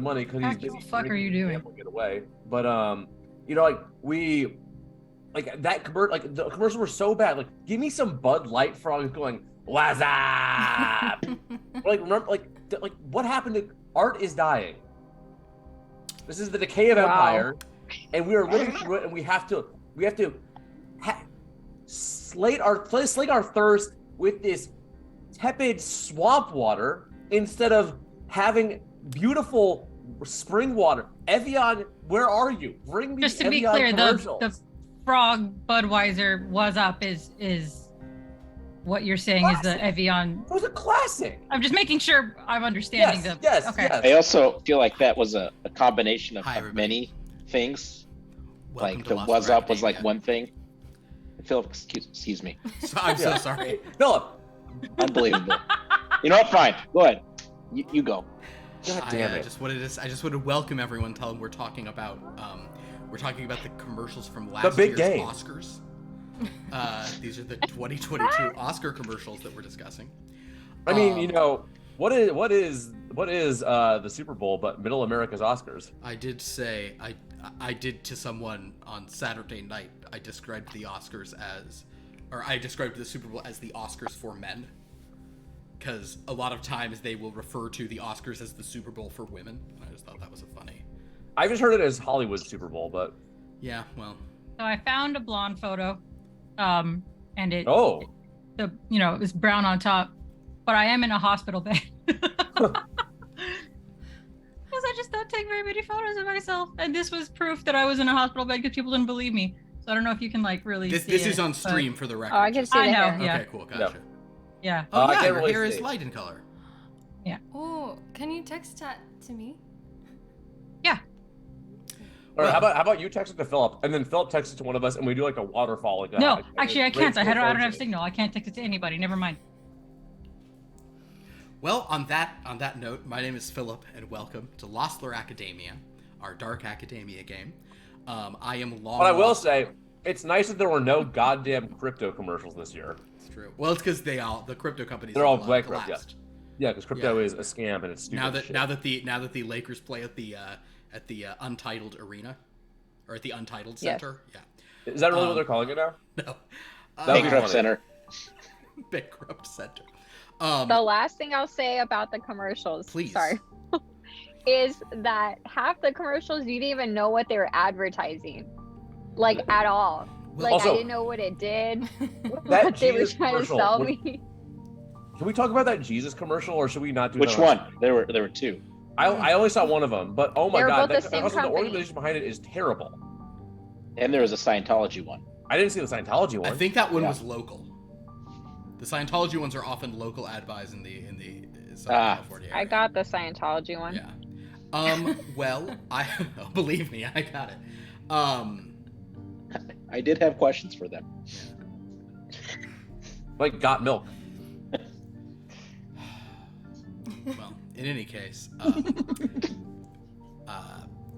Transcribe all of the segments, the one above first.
money because he's busy. What the fuck are you doing? Get away. But you know, like the commercials were so bad. Like, give me some Bud Light frogs going, "What's up?" Like, remember, like what happened to art is dying. This is the decay of empire, and we are living through it, and we have to slake our thirst with this tepid swamp water instead of having beautiful spring water. Evian, where are you? Bring me just to Evian be clear, commercials. the frog Budweiser was up is what you're saying classic. Is the Evian. It was a classic. I'm just making sure I'm understanding Yes. I also feel like that was a combination of many things. Welcome like the was up was like one thing. Philip, excuse me. I'm so sorry. Philip. Unbelievable. You know what? Fine. Go ahead. You go. God damn it. I just wanted to welcome everyone. Tell them we're talking about the commercials from last year's Oscars. These are the 2022 Oscar commercials that we're discussing. I mean, you know, what is the Super Bowl but Middle America's Oscars? I did say I did to someone on Saturday night. I described the Super Bowl as the Oscars for men, because a lot of times they will refer to the Oscars as the Super Bowl for women. I just thought that was funny. I just heard it as Hollywood's Super Bowl, but yeah, well. So I found a blonde photo, and it it was brown on top, but I am in a hospital bed. Because I just don't take very many photos of myself, and this was proof that I was in a hospital bed because people didn't believe me. So I don't know if you can really. This is on stream for the record. Oh, I can see it. I know. Yeah. Okay, cool, gotcha. Yeah. Oh yeah, your really hair is light in color. Yeah. Oh, can you text that to me? Yeah. Or how about you text it to Philip, and then Philip texts it to one of us, and we do like a waterfall. Like no, actually, I can't. I don't have signal. I can't text it to anybody. Never mind. Well, on that note, my name is Philip, and welcome to Lost Academia, our Dark Academia game. I am long. But I will say, it's nice that there were no goddamn crypto commercials this year. It's true. Well, it's because the crypto companies they're all bankrupt. Collapsed. Yeah, because crypto is a scam and it's stupid. Now that the Lakers play at the Untitled Arena, or at the Untitled Center. Yes. Yeah. Is that really what they're calling it now? No. Bankrupt Center. Bankrupt Center. The last thing I'll say about the commercials, please. Sorry, is that half the commercials you didn't even know what they were advertising, like at all. Like also, I didn't know what it did, that what they were trying to sell me. Can we talk about that Jesus commercial, or should we not do? Which one? There were two. I only saw one of them, but oh my god, the organization behind it is terrible. And there was a Scientology one. I didn't see the Scientology one. I think that one was local. The Scientology ones are often local ad buys in the Southern California area. I got the Scientology one. Yeah. Well, believe me, I got it. I did have questions for them. Yeah. Like got milk. Well, in any case,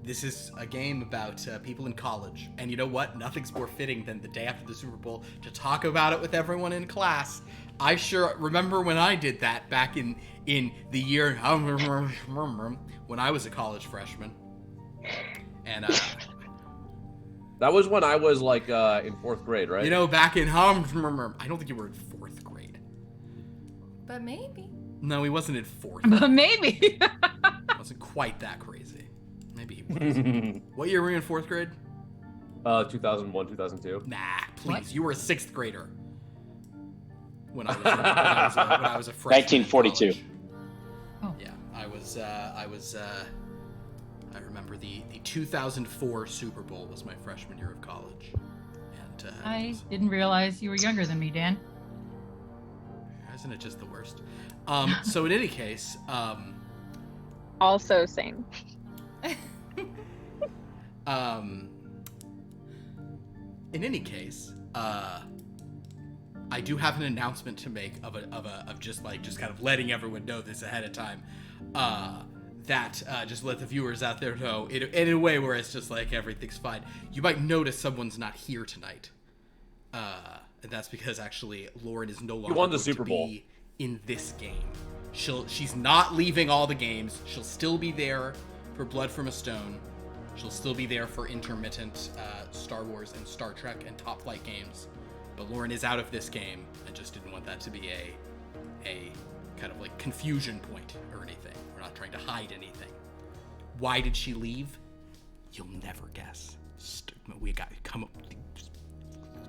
this is a game about people in college, and you know what? Nothing's more fitting than the day after the Super Bowl to talk about it with everyone in class. I sure remember when I did that back in the year when I was a college freshman, and that was when I was like in 4th grade, right? You know, back in I don't think you were in 4th grade, but maybe. No, he wasn't in 4th. But maybe. Wasn't quite that crazy. Maybe he was. What year were you in 4th grade? 2001, 2002. Nah, please. What? You were a 6th grader. When I was a freshman. 1942. Oh. Yeah, I remember the 2004 Super Bowl was my freshman year of college. And I didn't realize you were younger than me, Dan. Isn't it just the worst? So in any case, Also same. In any case, I do have an announcement to make of just kind of letting everyone know this ahead of time. That just let the viewers out there know in a way where it's just like everything's fine. You might notice someone's not here tonight, and that's because actually Lauren is no longer won the going Super to Bowl. be in this game. She's not leaving all the games. She'll still be there for Blood from a Stone. She'll still be there for intermittent Star Wars and Star Trek and Top Flight games. But Lauren is out of this game. I just didn't want that to be a kind of like confusion point or anything. We're not trying to hide anything. Why did she leave? You'll never guess. We got to come up,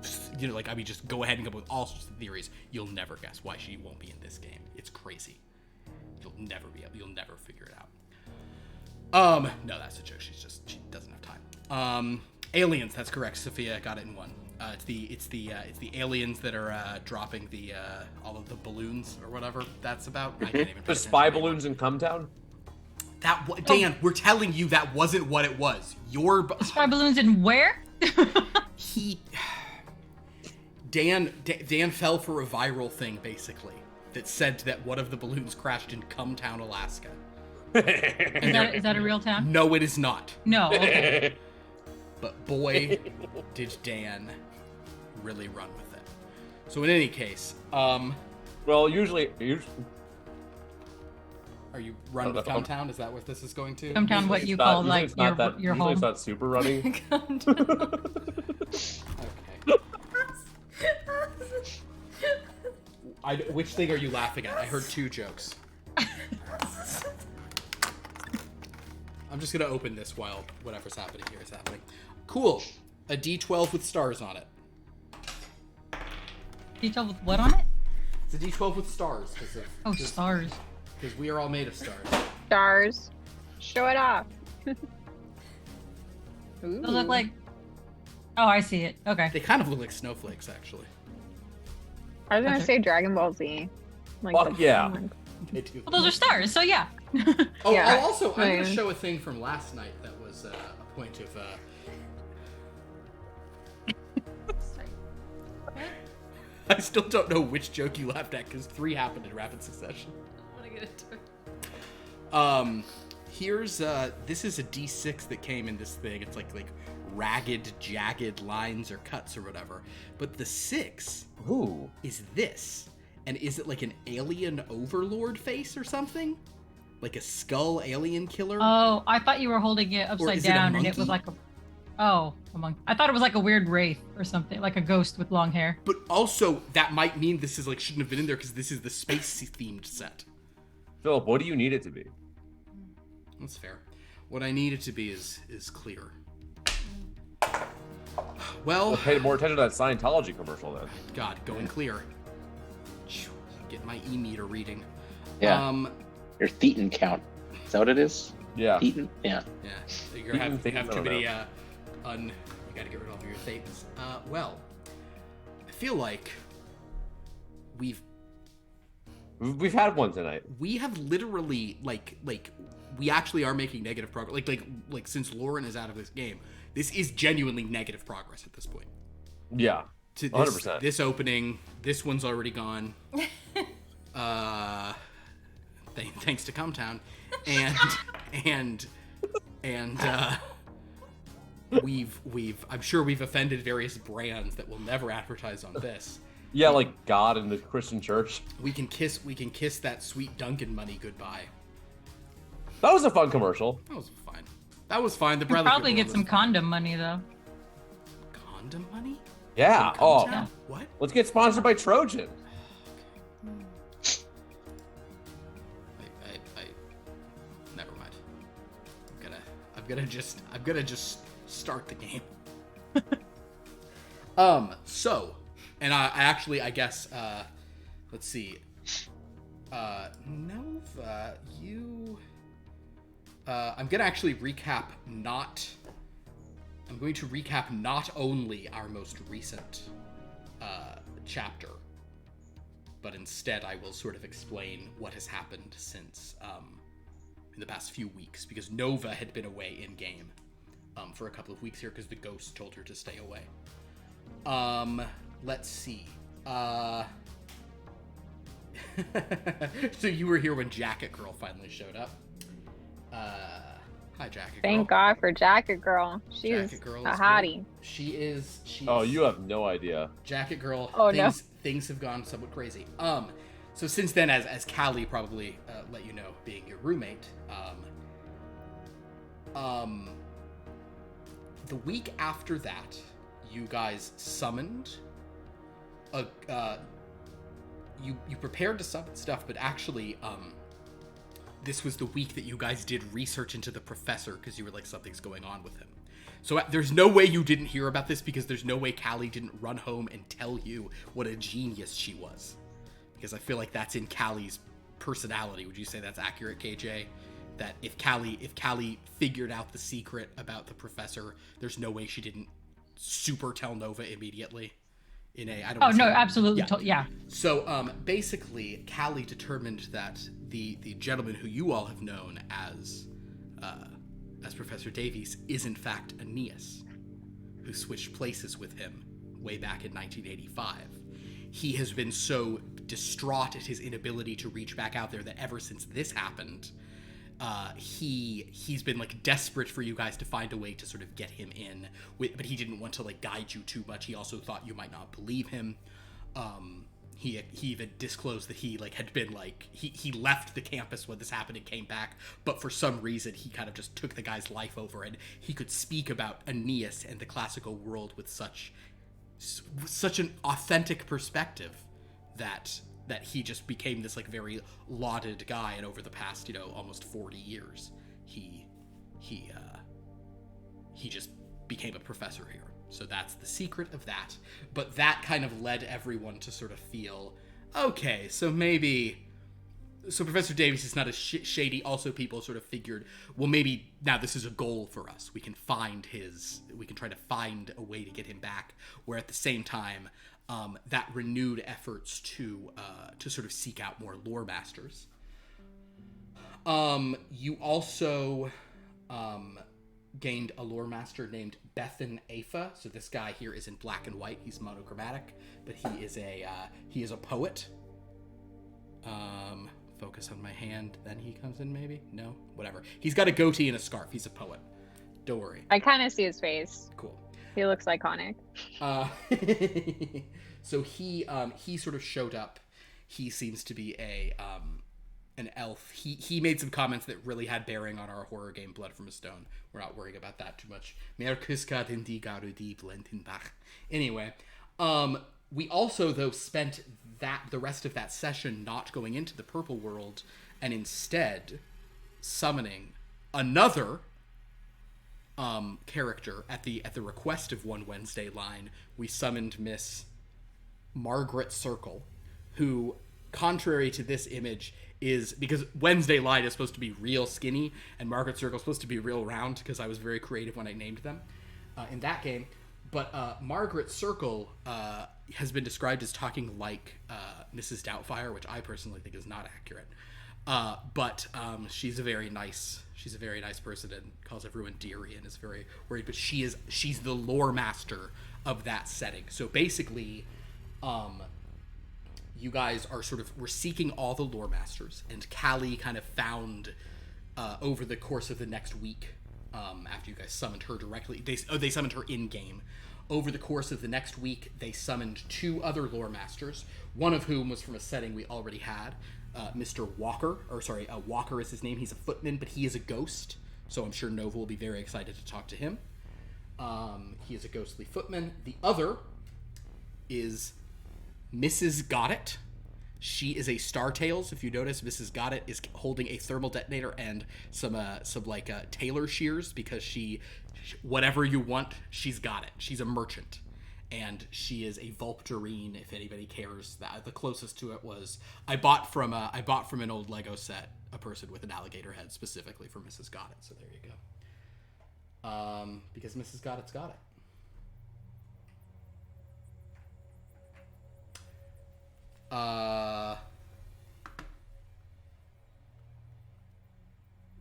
just go ahead and come up with all sorts of theories. You'll never guess why she won't be in this game. It's crazy. You'll never figure it out. No, that's a joke. She doesn't have time. Aliens, that's correct. Sophia got it in one. It's the aliens that are dropping the all of the balloons or whatever that's about. I can't even. The spy balloons in Cumtown. Dan, we're telling you that wasn't what it was. Spy balloons in where? Dan fell for a viral thing basically that said that one of the balloons crashed in Cumtown, Alaska. Is that a real town? No, it is not. No. Okay. But boy, did Dan really run with it. So in any case, well, usually. Are you run with Cumtown? Is that what this is going to? Cumtown, what you call like your home? It's not super running. Okay. Which thing are you laughing at? I heard two jokes. I'm just gonna open this while whatever's happening here is happening. Cool. A D12 with stars on it. D12 with what on it? It's a D12 with stars. Stars. Because we are all made of stars. Stars. Show it off. Those look like... Oh, I see it. Okay. They kind of look like snowflakes, actually. I was gonna say Dragon Ball Z. Yeah. They do. Well, those are stars, so yeah. Yeah. Also, I'm going to show a thing from last night that was a point of... Sorry. What? I still don't know which joke you laughed at, because 3 happened in rapid succession. I want to get into it. Here's, this is a D6 that came in this thing. It's like ragged, jagged lines or cuts or whatever. But the 6 is this. And is it like an alien overlord face or something? Like a skull alien killer? Oh, I thought you were holding it upside down and it was like a... Oh, a monkey. I thought it was like a weird wraith or something, like a ghost with long hair. But also, that might mean this is shouldn't have been in there because this is the space-themed set. Philip, what do you need it to be? That's fair. What I need it to be is clear. Well, Pay more attention to that Scientology commercial then. God, going clear. Get my e-meter reading. Yeah. Your thetan count. Is that what it is? Yeah. Thetan? Yeah. Yeah. You have too many, you gotta get rid of all your thetans. Well, I feel like we've had one tonight. We have literally, we actually are making negative progress. Like since Lauren is out of this game, this is genuinely negative progress at this point. Yeah. 100%. This opening, this one's already gone. Thanks to Cumtown, and I'm sure we've offended various brands that will never advertise on this. Yeah, like God and the Christian church. We can kiss that sweet Duncan money goodbye. That was a fun commercial. That was fine. The You'll probably get some condom money though. Condom money? Yeah. Oh. Yeah. What? Let's get sponsored by Trojan. Never mind. I'm gonna just start the game. So, and I guess, let's see. Nova, you, I'm going to recap not only our most recent, chapter, but instead I will sort of explain what has happened since, in the past few weeks, because Nova had been away in game, for a couple of weeks here because the ghost told her to stay away. Let's see. So you were here when Jacket Girl finally showed up. Hi, Jacket Girl. Thank God for Jacket Girl. She's a hottie. Good. She's. Oh, you have no idea. Jacket Girl. Oh, things have gone somewhat crazy. So since then, as Callie probably let you know, being your roommate, The week after that, you guys summoned you prepared to summon stuff, but actually, this was the week that you guys did research into the professor, because you were like, something's going on with him. So there's no way you didn't hear about this, because there's no way Callie didn't run home and tell you what a genius she was. Because I feel like that's in Callie's personality. Would you say that's accurate, KJ? That if Callie figured out the secret about the professor, there's no way she didn't super tell Nova immediately. Absolutely. Yeah. So basically, Callie determined that the gentleman who you all have known as Professor Davies is in fact Aeneas, who switched places with him way back in 1985. He has been so distraught at his inability to reach back out there that ever since this happened, he's been like desperate for you guys to find a way to sort of get him in, but he didn't want to like guide you too much. He also thought you might not believe him. He even disclosed that he like had been like he left the campus when this happened and came back, but for some reason he kind of just took the guy's life over, and he could speak about Aeneas and the classical world with such an authentic perspective that he just became this like very lauded guy, and over the past almost 40 years he just became a professor here. So that's the secret of that. But that kind of led everyone to sort of feel, okay, so Professor Davies is not as shady. Also, people sort of figured, well, maybe now this is a goal for us. We can try to find a way to get him back. Where at the same time, that renewed efforts to sort of seek out more lore masters. You also gained a lore master named Bethan Afa. So this guy here is in black and white. He's monochromatic, but he is a poet. Focus on my hand, then he comes in maybe? No? Whatever. He's got a goatee and a scarf. He's a poet. Don't worry. I kind of see his face. Cool. He looks iconic. So he sort of showed up. He seems to be an elf. He made some comments that really had bearing on our horror game Blood from a Stone. We're not worrying about that too much. Anyway, we also though spent the rest of that session not going into the purple world, and instead summoning another character at the request of One Wednesday Line. We summoned Miss Margaret Circle, who, contrary to this image, is because Wednesday Line is supposed to be real skinny and Margaret Circle is supposed to be real round, because I was very creative when I named them in that game. But Margaret Circle has been described as talking like Mrs. Doubtfire, which I personally think is not accurate. But she's a very nice person and calls everyone dearie and is very worried. But she's the lore master of that setting. So basically, you guys are we're seeking all the lore masters, and Callie kind of found over the course of the next week, after you guys summoned her directly, they summoned her in game. Over the course of the next week, they summoned 2 other lore masters, one of whom was from a setting we already had, Mr. Walker, Walker is his name. He's a footman, but he is a ghost, so I'm sure Nova will be very excited to talk to him. He is a ghostly footman. The other is Mrs. Goddett. She is a Star Tales. If you notice, Mrs. Goddett is holding a thermal detonator and some tailor shears, because whatever you want, she's got it. She's a merchant, and she is a Volpterine. If anybody cares, the closest to it was I bought from an old Lego set a person with an alligator head specifically for Mrs. Goddett. So there you go. Because Mrs. Goddett's got it.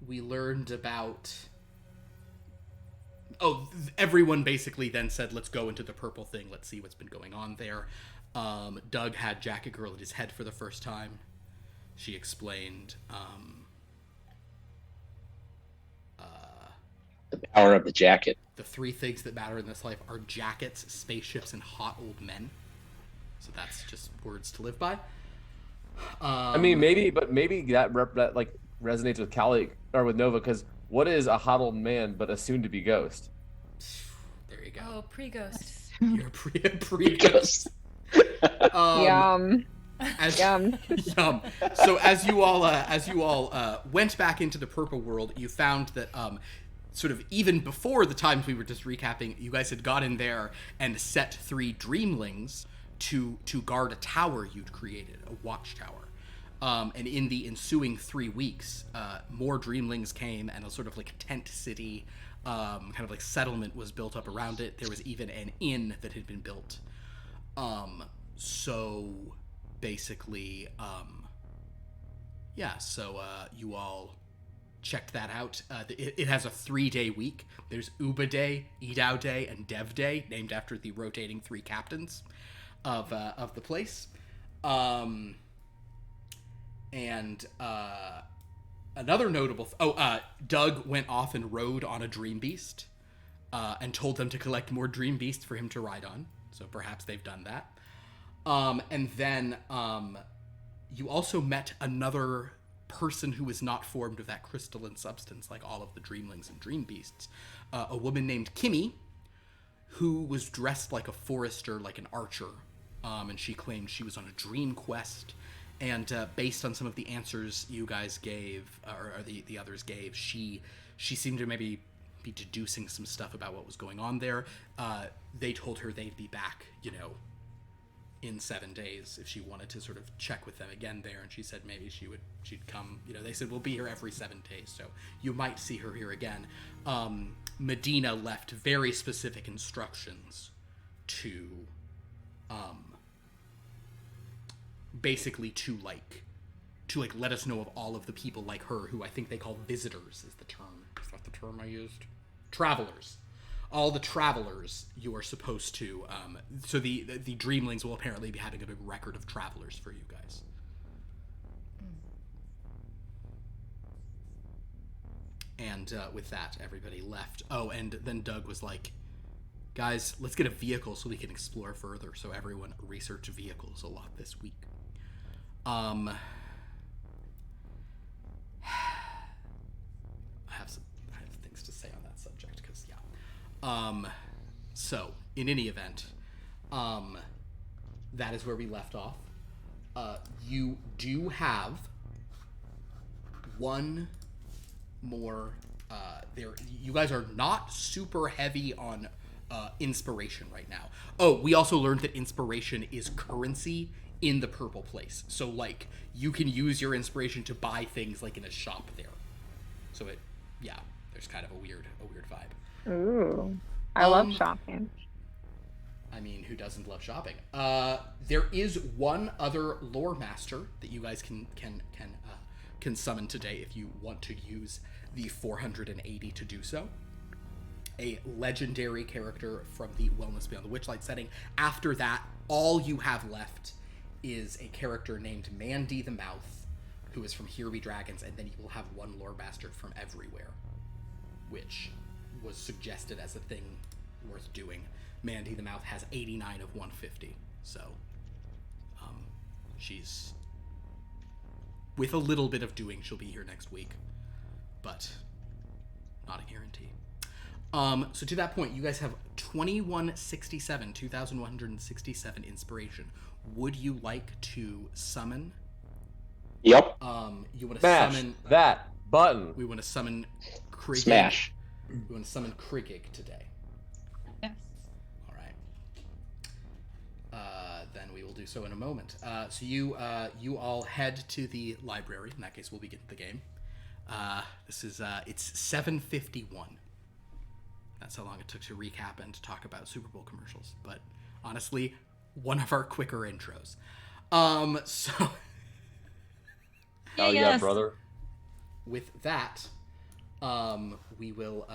We learned about... everyone basically then said, let's go into the purple thing. Let's see what's been going on there. Doug had Jacket Girl at his head for the first time. She explained... the power of the jacket. The 3 things that matter in this life are jackets, spaceships, and hot old men. So that's just words to live by. I mean, maybe that like resonates with Callie or with Nova, because What is a huddled man but a soon-to-be ghost? There you go. Oh, pre-ghost. You're pre-ghost. Yum. Yum. So as you all went back into the purple world, you found that sort of even before the times we were just recapping, you guys had got in there and set 3 dreamlings to guard a tower you'd created, a watchtower. And in the ensuing 3 weeks, more dreamlings came, and a sort of like tent city, kind of like settlement was built up around it. There was even an inn that had been built. So basically, you all checked that out. It has a 3-day week. There's Uba Day, Edao Day, and Dev Day, named after the rotating 3 captains of the place. Another notable... Doug went off and rode on a dream beast and told them to collect more dream beasts for him to ride on. So perhaps they've done that. And then you also met another person who was not formed of that crystalline substance like all of the dreamlings and dream beasts. A woman named Kimmy, who was dressed like a forester, like an archer. And she claimed she was on a dream quest. And based on some of the answers you guys gave, or the others gave, she seemed to maybe be deducing some stuff about what was going on there. They told her they'd be back, in 7 days if she wanted to sort of check with them again there. And she said maybe she'd come. They said we'll be here every 7 days, so you might see her here again. Medina left very specific instructions to basically to let us know of all of the people like her who I think they call visitors is the term. Is that the term I used? Travelers. All the travelers you are supposed to... so the Dreamlings will apparently be having a big record of travelers for you guys. And with that, everybody left. Oh, and then Doug was like, guys, let's get a vehicle so we can explore further. So everyone research vehicles a lot this week. I have things to say on that subject because so in any event, that is where we left off. You do have one more there. You guys are not super heavy on inspiration right now. Oh, we also learned that inspiration is currency in the purple place. So like you can use your inspiration to buy things like in a shop there. So there's kind of a weird vibe. Ooh, I love shopping. I mean, who doesn't love shopping? There is one other lore master that you guys can summon today if you want to use the 480 to do so. A legendary character from the Wellness Beyond the Witchlight setting. After that, all you have left is a character named Mandy the Mouth, who is from Here Be Dragons, and then you will have one lore master from everywhere, which was suggested as a thing worth doing. Mandy the Mouth has 89 of 150, so she's, with a little bit of doing, she'll be here next week, but not a guarantee. So to that point, you guys have 2,167 inspiration. Would you like to summon? Yep. You want to Smash summon that button. We want to summon Krigig. Smash. We want to summon Krigig today. Yes. All right. Then we will do so in a moment. So you all head to the library. In that case, we'll begin the game. This is it's 7:51. That's how long it took to recap and to talk about Super Bowl commercials. But honestly, one of our quicker intros. So Oh yeah, brother. With that, we will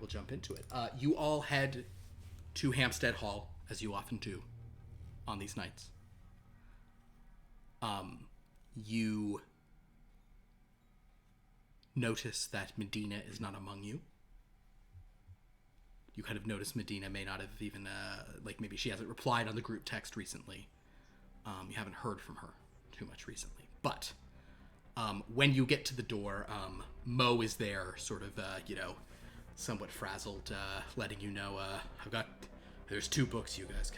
jump into it. You all head to Hampstead Hall, as you often do on these nights. You notice that Medina is not among you. You kind of notice Medina may not have even, maybe she hasn't replied on the group text recently. You haven't heard from her too much recently. But When you get to the door, Mo is there, sort of, somewhat frazzled, letting you know, there's 2 books you guys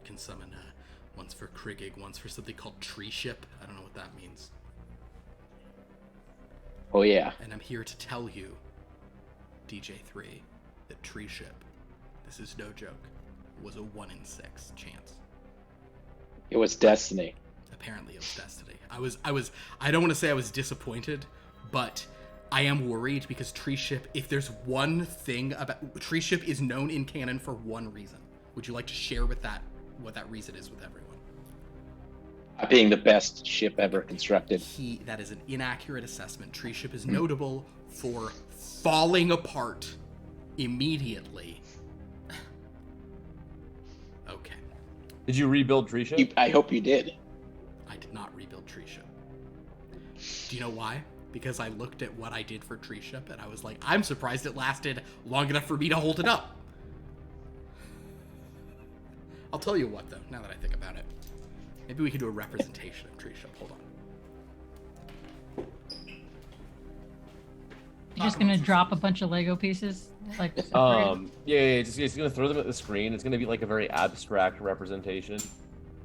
can summon. One's for Krigig, one's for something called Tree Ship. I don't know what that means. Oh, yeah. And I'm here to tell you, DJ3, that Tree Ship, this is no joke, was a 1 in 6 chance. It was destiny. Apparently it was destiny. I don't want to say I was disappointed, but I am worried because Tree Ship, if there's one thing about... Tree Ship is known in canon for one reason. Would you like to share what that reason is with everyone? Being the best ship ever constructed. That is an inaccurate assessment. Tree Ship is notable for falling apart immediately. Okay. Did you rebuild Tree Ship? I hope you did. I did not rebuild Tree Ship. Do you know why? Because I looked at what I did for Tree Ship and I was like, I'm surprised it lasted long enough for me to hold it up. I'll tell you what, though, now that I think about it. Maybe we can do a representation of Tree Ship. Hold on. You're just gonna drop a bunch of Lego pieces? Like, yeah, just gonna throw them at the screen. It's gonna be like a very abstract representation.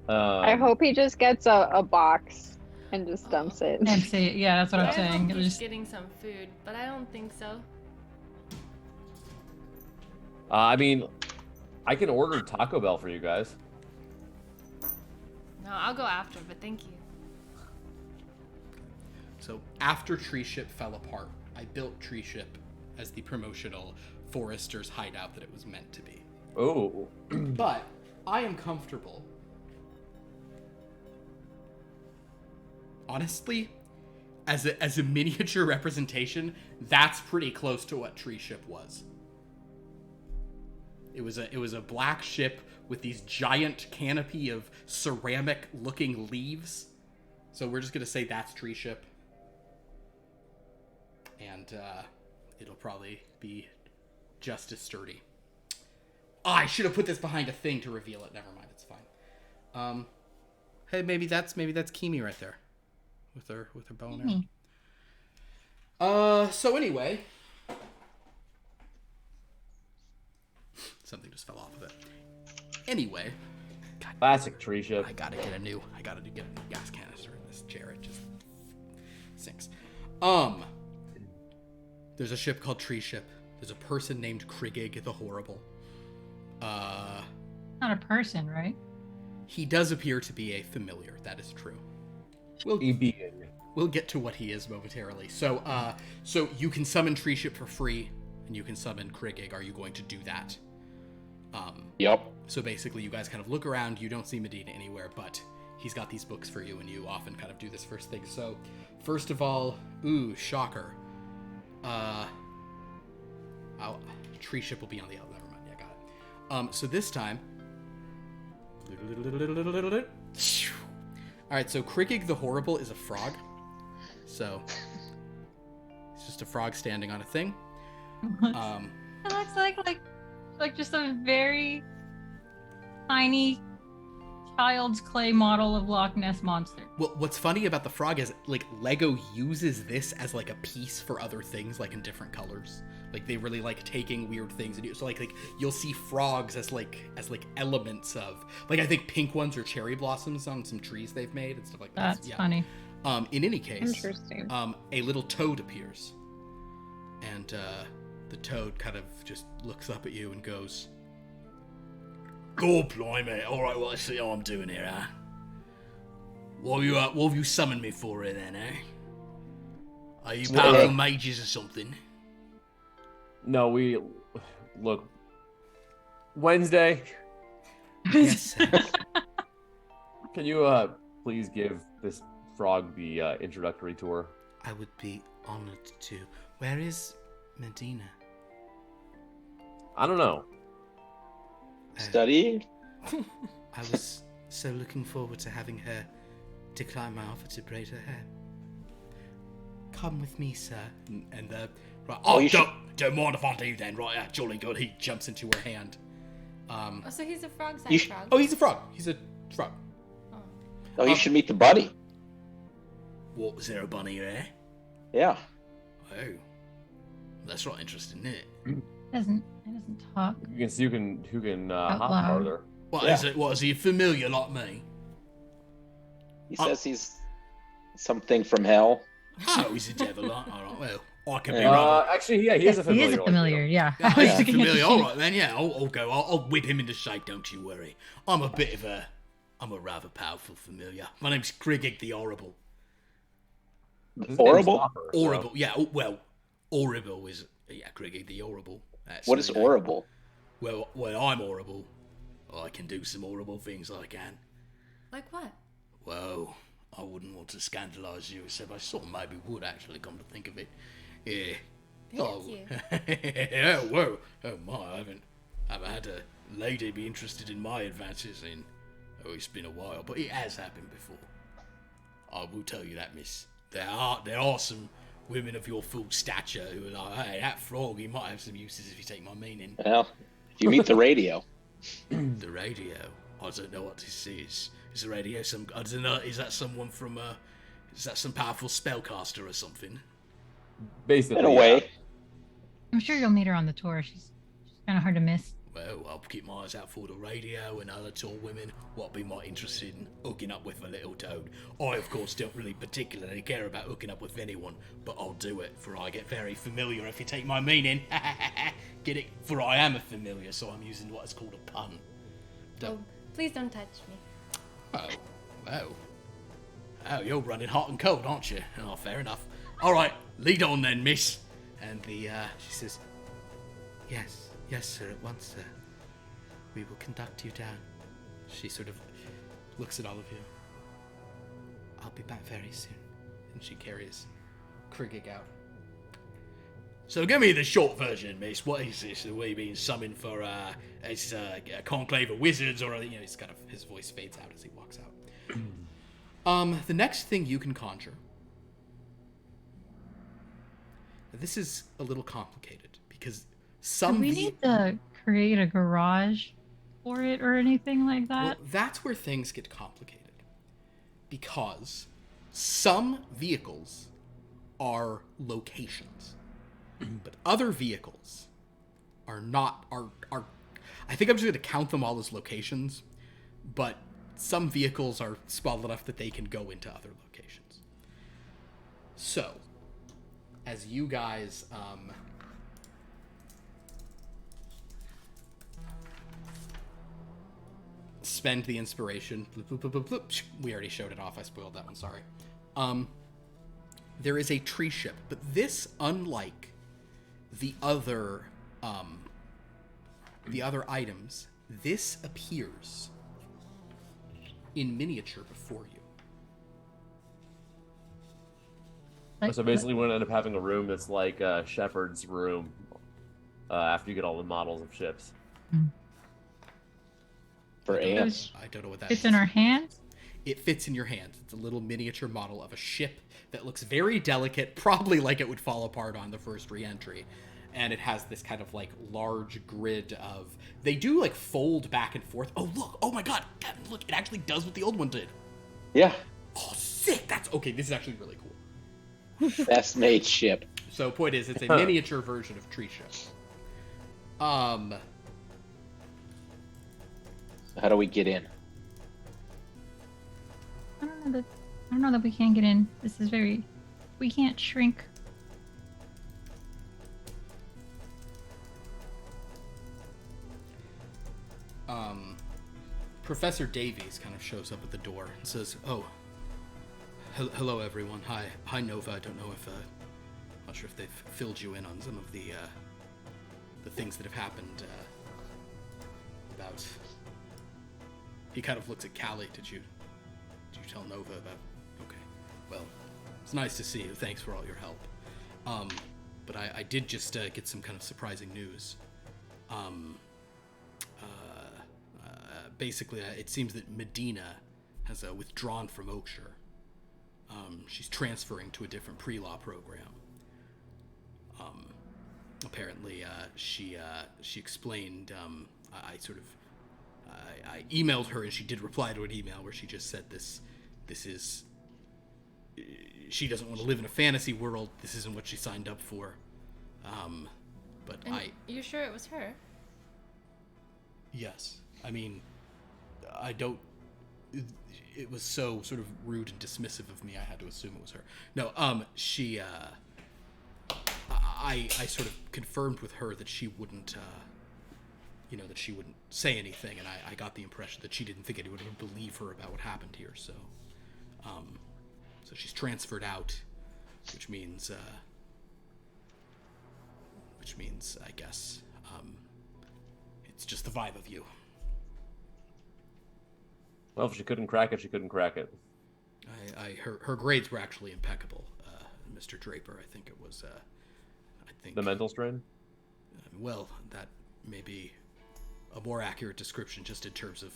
I hope he just gets a box and just dumps it. Empty. Yeah, that's what I'm I saying. hope It he's was getting some food, but I don't think so. I mean, I can order Taco Bell for you guys. No, I'll go after, but thank you. So after Tree Ship fell apart, I built Tree Ship as the promotional forester's hideout that it was meant to be. Oh. But I am comfortable. Honestly, as a miniature representation, that's pretty close to what Tree Ship was. It was a black ship with these giant canopy of ceramic-looking leaves. So we're just gonna say that's Tree Ship. And it'll probably be just as sturdy. Oh, I should have put this behind a thing to reveal it. Never mind, it's fine. Hey, maybe that's Kimi right there, with her bow and arrow. So anyway, something just fell off of it. Anyway, Classic Tree Ship. I gotta get a new gas canister in this chair. It just sinks. There's a ship called Tree Ship. There's a person named Krigig the Horrible. not a person, right? He does appear to be a familiar. That is true. We'll get to what he is momentarily. So you can summon Tree Ship for free, and you can summon Krigig. Are you going to do that? Yep. So basically, you guys kind of look around. You don't see Medina anywhere, but he's got these books for you, and you often kind of do this first thing. So, first of all, shocker. Tree Ship will be on the other. Never mind. Yeah, got it. So this time. All right. So Krigig the Horrible is a frog. So it's just a frog standing on a thing. It looks like just a very tiny child's clay model of Loch Ness Monster. Well, what's funny about the frog is, like, Lego uses this as, like, a piece for other things, like, in different colors. Like, they really like taking weird things and so, like you'll see frogs as elements of, like, I think pink ones are cherry blossoms on some trees they've made and stuff like that. That's funny. In any case, Interesting. A little toad appears, and the toad kind of just looks up at you and goes, "Oh, blimey! All right, well, I see how I'm doing here, huh? What have you summoned me for here, then, eh? Are you powerful mages or something?" No, look. Wednesday. Yes. Can you please give this frog the introductory tour? I would be honored to. Where is Medina? I don't know. Studying? I was so looking forward to having her decline my offer to braid her hair. Come with me, sir. And don't mind if I do then, right? Jolly good. He jumps into her hand. So he's a frog-sized frog. Oh, he's a frog. He's a frog. Oh, you should meet the buddy. What, was there a bunny there? Yeah. Oh. That's not interesting, isn't it? It doesn't talk. You can see who can Out hop loud. farther. What Yeah. is it? What, is he familiar like me? He says he's something from hell. Oh, he's a devil. All right, well, I can be rather... Actually, yeah, he is a familiar. He is a familiar, yeah. Yeah, I was he's looking at the familiar. All sheet. right, then, yeah, I'll go. I'll whip him into shape, don't you worry. I'm a rather powerful familiar. My name's Krigig the Horrible. His name's Horrible? Hopper, so- Horrible, yeah, well, Horrible is... Yeah, Krigig the Horrible. That's What is the name. horrible? Well, I'm horrible. I can do some horrible things, I can. Like what? Well, I wouldn't want to scandalise you, except I sort of maybe would actually, come to think of it. Yeah. Thank you. Yeah, whoa. Oh my, I haven't had a lady be interested in my advances in... Oh, it's been a while, but it has happened before. I will tell you that, miss. There are some women of your full stature who are like, hey, that frog, he might have some uses if you take my meaning. Well, if you meet the radio. The radio. I don't know what this is. Is the radio some... I don't know, is that someone from... is that some powerful spellcaster or something? Basically, In a way. I'm sure you'll meet her on the tour. She's kind of hard to miss. Well, I'll keep my eyes out for the radio and other tall women what be more interested in hooking up with a little toad. I, of course, don't really particularly care about hooking up with anyone, but I'll do it, for I get very familiar if you take my meaning. Get it? For I am a familiar, so I'm using what is called a pun. Oh, please don't touch me. Oh, you're running hot and cold, aren't you? Oh, fair enough. All right, lead on then, miss. And she says, yes, sir, at once, sir. We will conduct you down. She sort of looks at all of you. I'll be back very soon. And she carries Krigig out. So give me the short version, miss. What is this? Are we being summoned for a conclave of wizards, or it's kind of, his voice fades out as he walks out. The next thing you can conjure. This is a little complicated because Do we need to create a garage for it or anything like that? Well, that's where things get complicated because some vehicles are locations, but other vehicles are not. I think I'm just going to count them all as locations, but some vehicles are small enough that they can go into other locations. So, as you guys spend the inspiration, we already showed it off. I spoiled that one. Sorry. There is a tree ship, but this, unlike the other items, this appears in miniature before you. So basically, we're gonna end up having a room that's like Shepard's room after you get all the models of ships. For ants. I don't know what that It's is. in our hands? It fits in your hands. It's a little miniature model of a ship that looks very delicate, probably like it would fall apart on the first re-entry. And it has this kind of like large grid of... They do like fold back and forth. Oh, look. Oh my god. Captain, look. It actually does what the old one did. Yeah. Oh, sick. That's... Okay, this is actually really cool. Best made ship. So, point is, it's a miniature version of Tree Ship. How do we get in? I don't know that we can get in. This is very... We can't shrink. Professor Davies kind of shows up at the door and says, "Oh, hello everyone. Hi Nova. I don't know if not sure if they've filled you in on some of the things that have happened about." He kind of looks at Callie. Did you tell Nova about? Okay, well, it's nice to see you. Thanks for all your help. But I did just get some kind of surprising news. Basically, it seems that Medina has withdrawn from Oakshire. She's transferring to a different pre-law program. Apparently, she explained. I emailed her, and she did reply to an email where she just said this is she doesn't want to live in a fantasy world. This isn't what she signed up for. But And you're sure it was her? Yes. I mean, I don't... It was so sort of rude and dismissive of me, I had to assume it was her. No, she, I sort of confirmed with her that she wouldn't, that she wouldn't say anything, and I got the impression that she didn't think anyone would believe her about what happened here, so... So she's transferred out, which means, I guess, it's just the vibe of you. Well, if she couldn't crack it, she couldn't crack it. Her grades were actually impeccable, Mr. Draper. I think it was, The mental strain? Well, that may be a more accurate description, just in terms of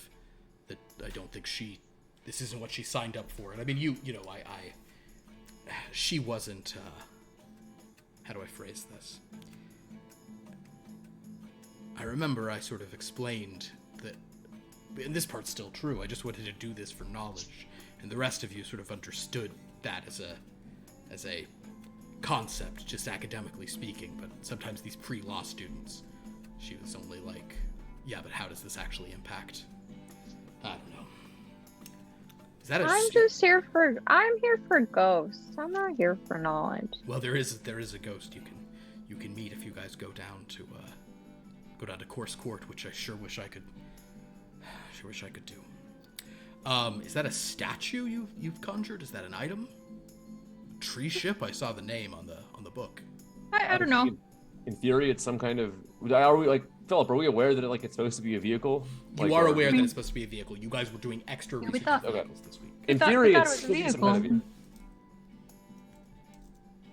that I don't think this isn't what she signed up for. And I mean, she wasn't, how do I phrase this? I remember I sort of explained that, and this part's still true, I just wanted to do this for knowledge, and the rest of you sort of understood that as a concept, just academically speaking, but sometimes these pre-law students, she was only like, yeah, but how does this actually impact? I don't know. Is that I'm here for ghosts. I'm not here for knowledge. Well, there is a ghost you can meet if you guys go down to Course Court, which I sure wish I could do. Is that a statue you've conjured? Is that an item? Tree ship? I saw the name on the book. I don't know. In theory, it's some kind of... Are we, Philip, are we aware that it's supposed to be a vehicle? You are aware that it's supposed to be a vehicle. You guys were doing extra research on vehicles this week. In theory, thought it's it was a supposed to be some kind of...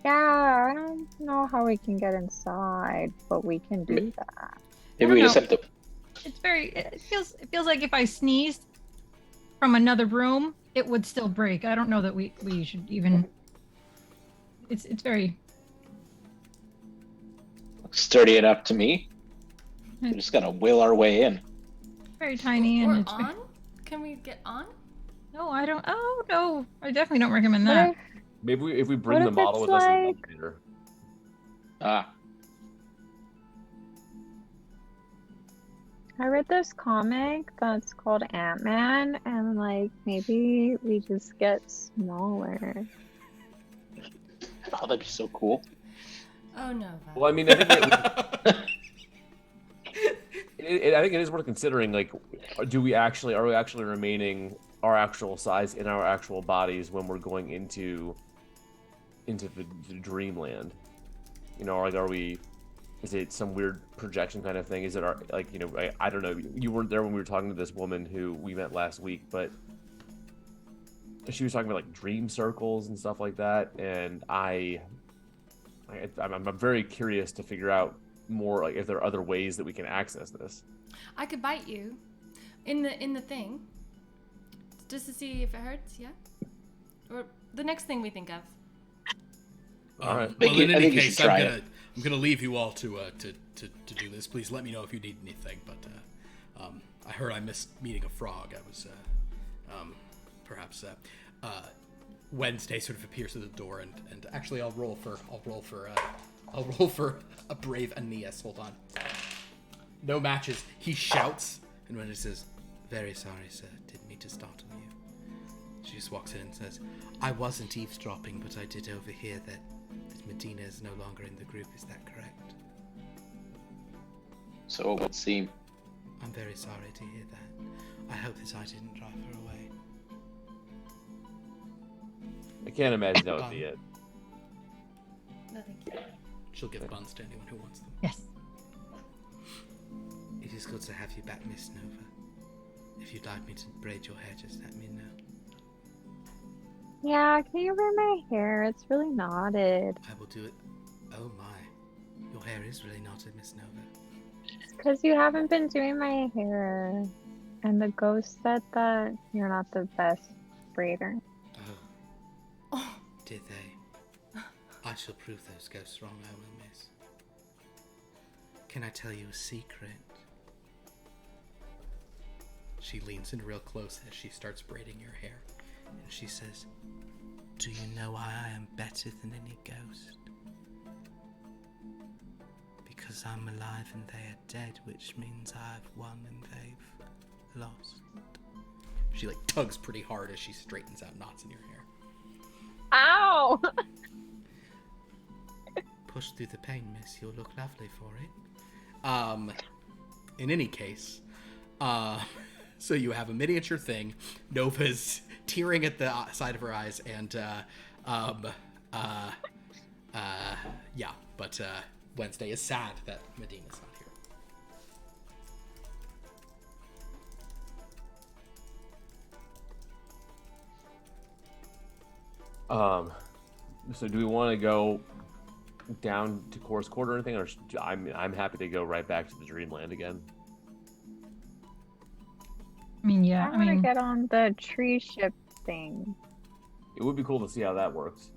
Yeah, I don't know how we can get inside, but we can do that. Maybe we just have to. It feels like if I sneezed from another room, it would still break. I don't know that we should even... It's very... Sturdy enough to me. We're just gonna will our way in. very tiny. Or and it's on? Can we get on? No, I don't. Oh, no. I definitely don't recommend that. Maybe if we bring What the if model it's with us in the like- elevator. I read this comic that's called Ant-Man, and maybe we just get smaller. Oh, that'd be so cool. Oh no. Well, I mean, I think I think it is worth considering. Are we actually remaining our actual size in our actual bodies when we're going into the dreamland? Are we? Is it some weird projection kind of thing? Is it I don't know. You weren't there when we were talking to this woman who we met last week, but she was talking about dream circles and stuff like that, and I'm very curious to figure out more if there are other ways that we can access this. I could bite you in the thing just to see if it hurts, yeah? Or the next thing we think of. All right. Well, in I any think you case, should try it. I'm gonna leave you all to do this. Please let me know if you need anything. But I heard I missed meeting a frog. I was perhaps Wednesday sort of appears at the door, and actually I'll roll for a brave Aeneas. Hold on. No matches. He shouts, and when he says, "Very sorry, sir. Didn't mean to startle you." She just walks in and says, "I wasn't eavesdropping, but I did overhear that Medina is no longer in the group. Is that correct?" So it would seem. I'm very sorry to hear that. I hope that I didn't drive her away. I can't imagine that would be it. Nothing. She'll give buns to anyone who wants them. Yes. It is good to have you back, Miss Nova. If you'd like me to braid your hair, just let me know. Yeah, can you braid my hair? It's really knotted. I will do it. Oh my. Your hair is really knotted, Miss Nova. It's because you haven't been doing my hair. And the ghost said that you're not the best braider. Oh. Did they? I shall prove those ghosts wrong, I will, miss. Can I tell you a secret? She leans in real close as she starts braiding your hair. And she says, Do you know why I am better than any ghost? Because I'm alive and they are dead, which means I've won and they've lost. She like tugs pretty hard as she straightens out knots in your hair. Ow! Push through the pain, miss. You'll look lovely for it. In any case, so you have a miniature thing. Nova's tearing at the side of her eyes, and yeah. But Wednesday is sad that Medina's not here. So do we want to go down to Course Court or anything, or I'm happy to go right back to the Dreamland again. I mean, yeah. I want to get on the tree ship thing. It would be cool to see how that works.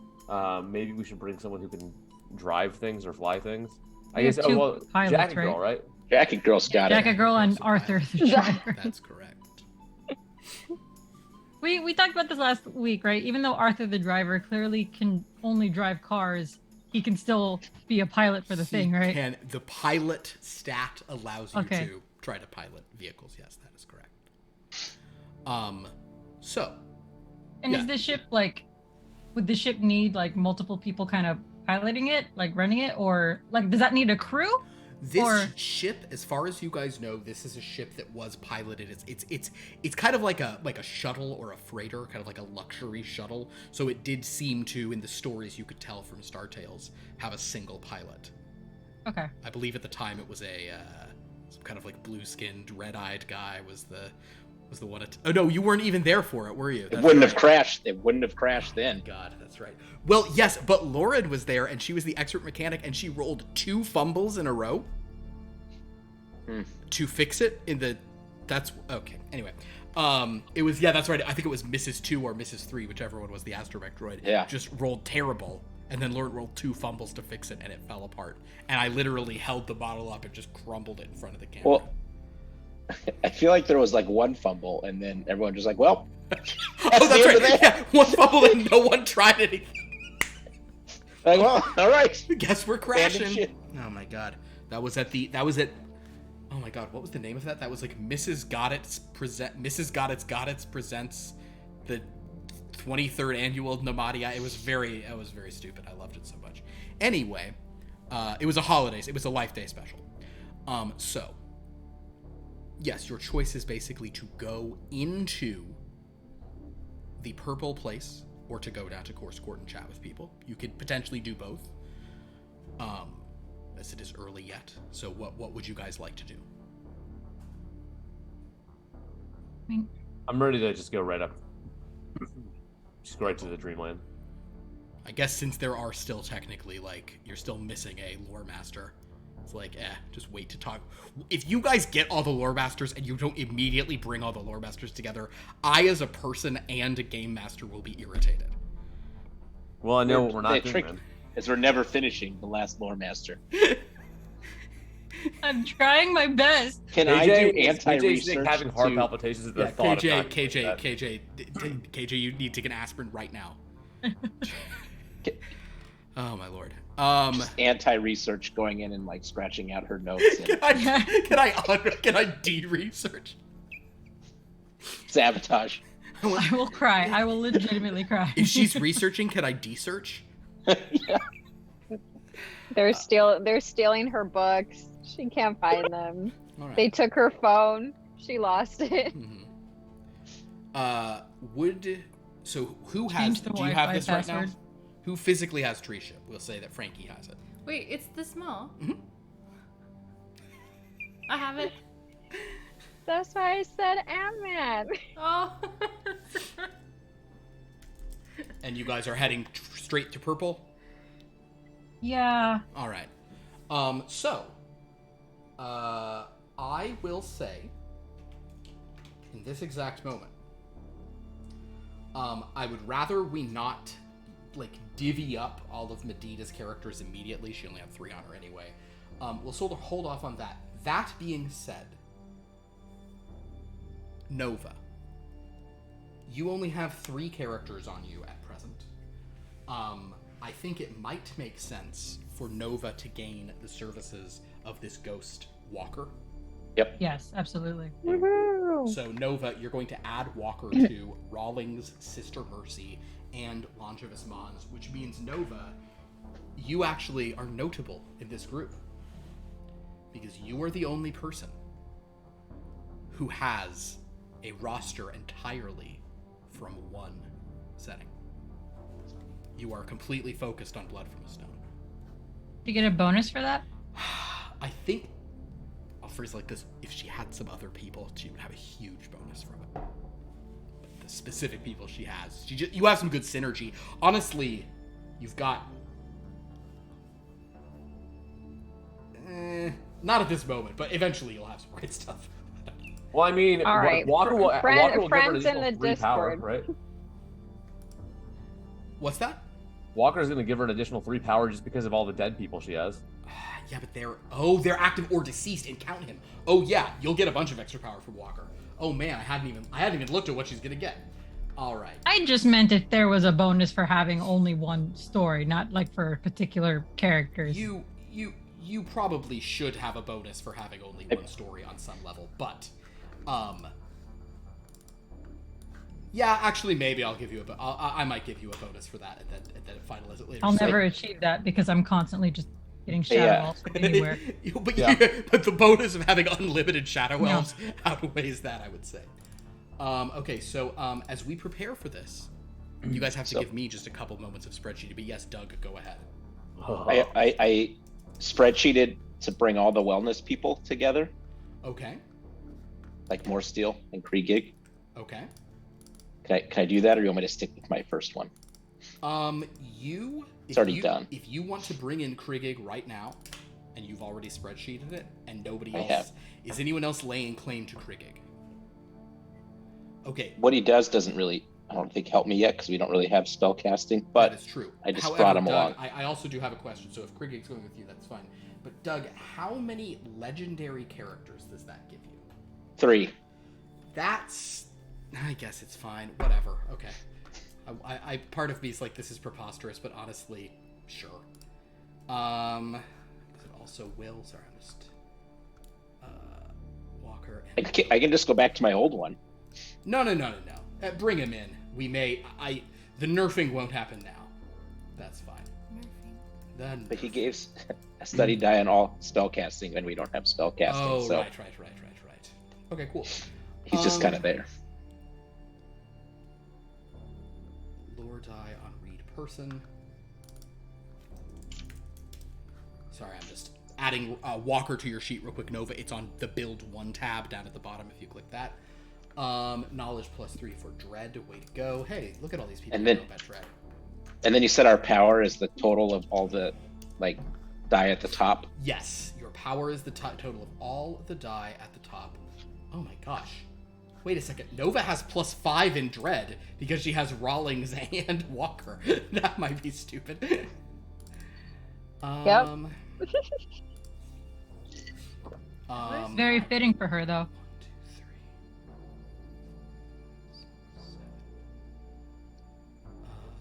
Maybe we should bring someone who can drive things or fly things. I guess. Two Well, pilots, Jacket right? Girl, right? Jacket Girl's got it. Jacket Girl and Arthur the driver. That's correct. We talked about this last week, right? Even though Arthur the driver clearly can only drive cars, he can still be a pilot for the thing, right? The pilot stat allows you to try to pilot vehicles. Yes, that is correct. And is the ship like, would the ship need like multiple people kind of piloting it, like running it, or like does that need a crew? This ship, as far as you guys know, this is a ship that was piloted. It's kind of like a shuttle or a freighter, kind of like a luxury shuttle. So it did seem to, in the stories you could tell from Star Tales, have a single pilot. Okay. I believe at the time it was some kind of like blue-skinned, red-eyed guy was the one. Oh no, you weren't even there for it, were you? It wouldn't have crashed. It wouldn't have crashed then. God, that's right. Well, yes, but Lauren was there, and she was the expert mechanic, and she rolled 2 fumbles in a row to fix it. That's okay. Anyway, it was that's right. I think it was Mrs. 2 or Mrs. 3, whichever one was the astromech droid. Yeah, just rolled terrible, and then Lauren rolled 2 fumbles to fix it, and it fell apart. And I literally held the model up and just crumbled it in front of the camera. Well, I feel like there was like 1 fumble, and then everyone just like, well. Oh, that's right. Yeah, 1 fumble and no one tried anything. Like, well, all right. Guess we're crashing. Oh my god, that was at. Oh my god, what was the name of that? That was like Mrs. Goddard's presents the 23rd annual Namadia. It was very stupid. I loved it so much. Anyway, it was a holidays. It was a Life Day special. So yes, your choice is basically to go into the purple place or to go down to Course Court and chat with people. You could potentially do both, as it is early yet. So what would you guys like to do? I'm ready to just go right up. Just go right to the Dreamland. I guess since there are still technically, like, you're still missing a lore master, it's like, just wait to talk. If you guys get all the lore masters and you don't immediately bring all the lore masters together, I, as a person and a game master, will be irritated. Well, I know what we're not doing, man. Is we're never finishing the last lore master. I'm trying my best. Can I do anti-research? Having heart palpitations at the thought KJ, you need to take an aspirin right now. Oh my lord. Just anti-research, going in and like scratching out her notes. Can I de-research? Sabotage. I will cry. I will legitimately cry. If she's researching, can I de-search? Yeah. They're stealing her books. She can't find them. Right. They took her phone. She lost it. Mm-hmm. Who has? Do you have this password right now? Who physically has tree ship? We'll say that Frankie has it. Wait, it's this small? Mm-hmm. I have it. That's why I said Ant-Man. Oh. And you guys are heading straight to purple? Yeah. All right. I will say, in this exact moment, I would rather we not, like, divvy up all of Medina's characters immediately. She only had 3 on her anyway. We'll sort of hold off on that. That being said, Nova, you only have 3 characters on you at present. I think it might make sense for Nova to gain the services of this ghost Walker. Yep. Yes, absolutely. Woohoo! So Nova, you're going to add Walker to Rawlings, Sister Mercy, and Longevous Mons, which means Nova, you actually are notable in this group. Because you are the only person who has a roster entirely from one setting. You are completely focused on Blood from a Stone. Do you get a bonus for that? I think, I'll phrase it like this, if she had some other people, she would have a huge bonus from it. But the specific people she has, you have some good synergy. Honestly, you've got... not at this moment, but eventually you'll have some great stuff. Well, I mean, All right. Walker will give her friends in additional the 3 power, Discord. right? What's that? Walker's going to give her an additional 3 power just because of all the dead people she has. Yeah, but they're active or deceased, and count him. Oh yeah, you'll get a bunch of extra power from Walker. Oh man, I hadn't even looked at what she's gonna get. All right. I just meant if there was a bonus for having only one story, not like for particular characters. You probably should have a bonus for having only one story on some level, but yeah, actually maybe I'll give you I might give you a bonus for that and then finalize it later. I'll never achieve that because I'm constantly just getting shadow elves from anywhere. But the bonus of having unlimited shadow elves outweighs that, I would say. Okay, so as we prepare for this, you guys have to give me just a couple moments of spreadsheet. But yes, Doug, go ahead. I spreadsheeted to bring all the wellness people together, Okay. like More Steel and Kriegig. Okay. Can I do that, or do you want me to stick with my first one? It's already done. If you want to bring in Kriegig right now, and you've already spreadsheeted it, and nobody I else, have. is anyone else laying claim to Kriegig? Okay. What he does doesn't really, I don't think, help me yet because we don't really have spell casting. But that is true. I just However, brought him Doug, along. I also do have a question. So if Kriegig's going with you, that's fine. But Doug, how many legendary characters does that give you? 3. That's, I guess it's fine. Whatever. Okay. I part of me is like, this is preposterous, but honestly, sure. Is it also Will? Sorry, I'm just Walker. And... I can just go back to my old one. No. Bring him in. We may. The nerfing won't happen now. That's fine. Nerfing. But he gave a study die on all spell casting, and we don't have spell casting. Oh, so right. Okay, cool. he's just kind of there. Lore die on read person. Sorry, I'm just adding Walker to your sheet real quick, Nova. It's on the build 1 tab down at the bottom if you click that. Knowledge +3 for Dread. Way to go. Hey, look at all these people And who then- know about Dread. And then you said our power is the total of all the die at the top. Yes, your power is the total of all the die at the top. Oh my gosh. Wait a second. Nova has +5 in Dread because she has Rawlings and Walker. That might be stupid. It's very fitting for her, though. 1, 2, 3.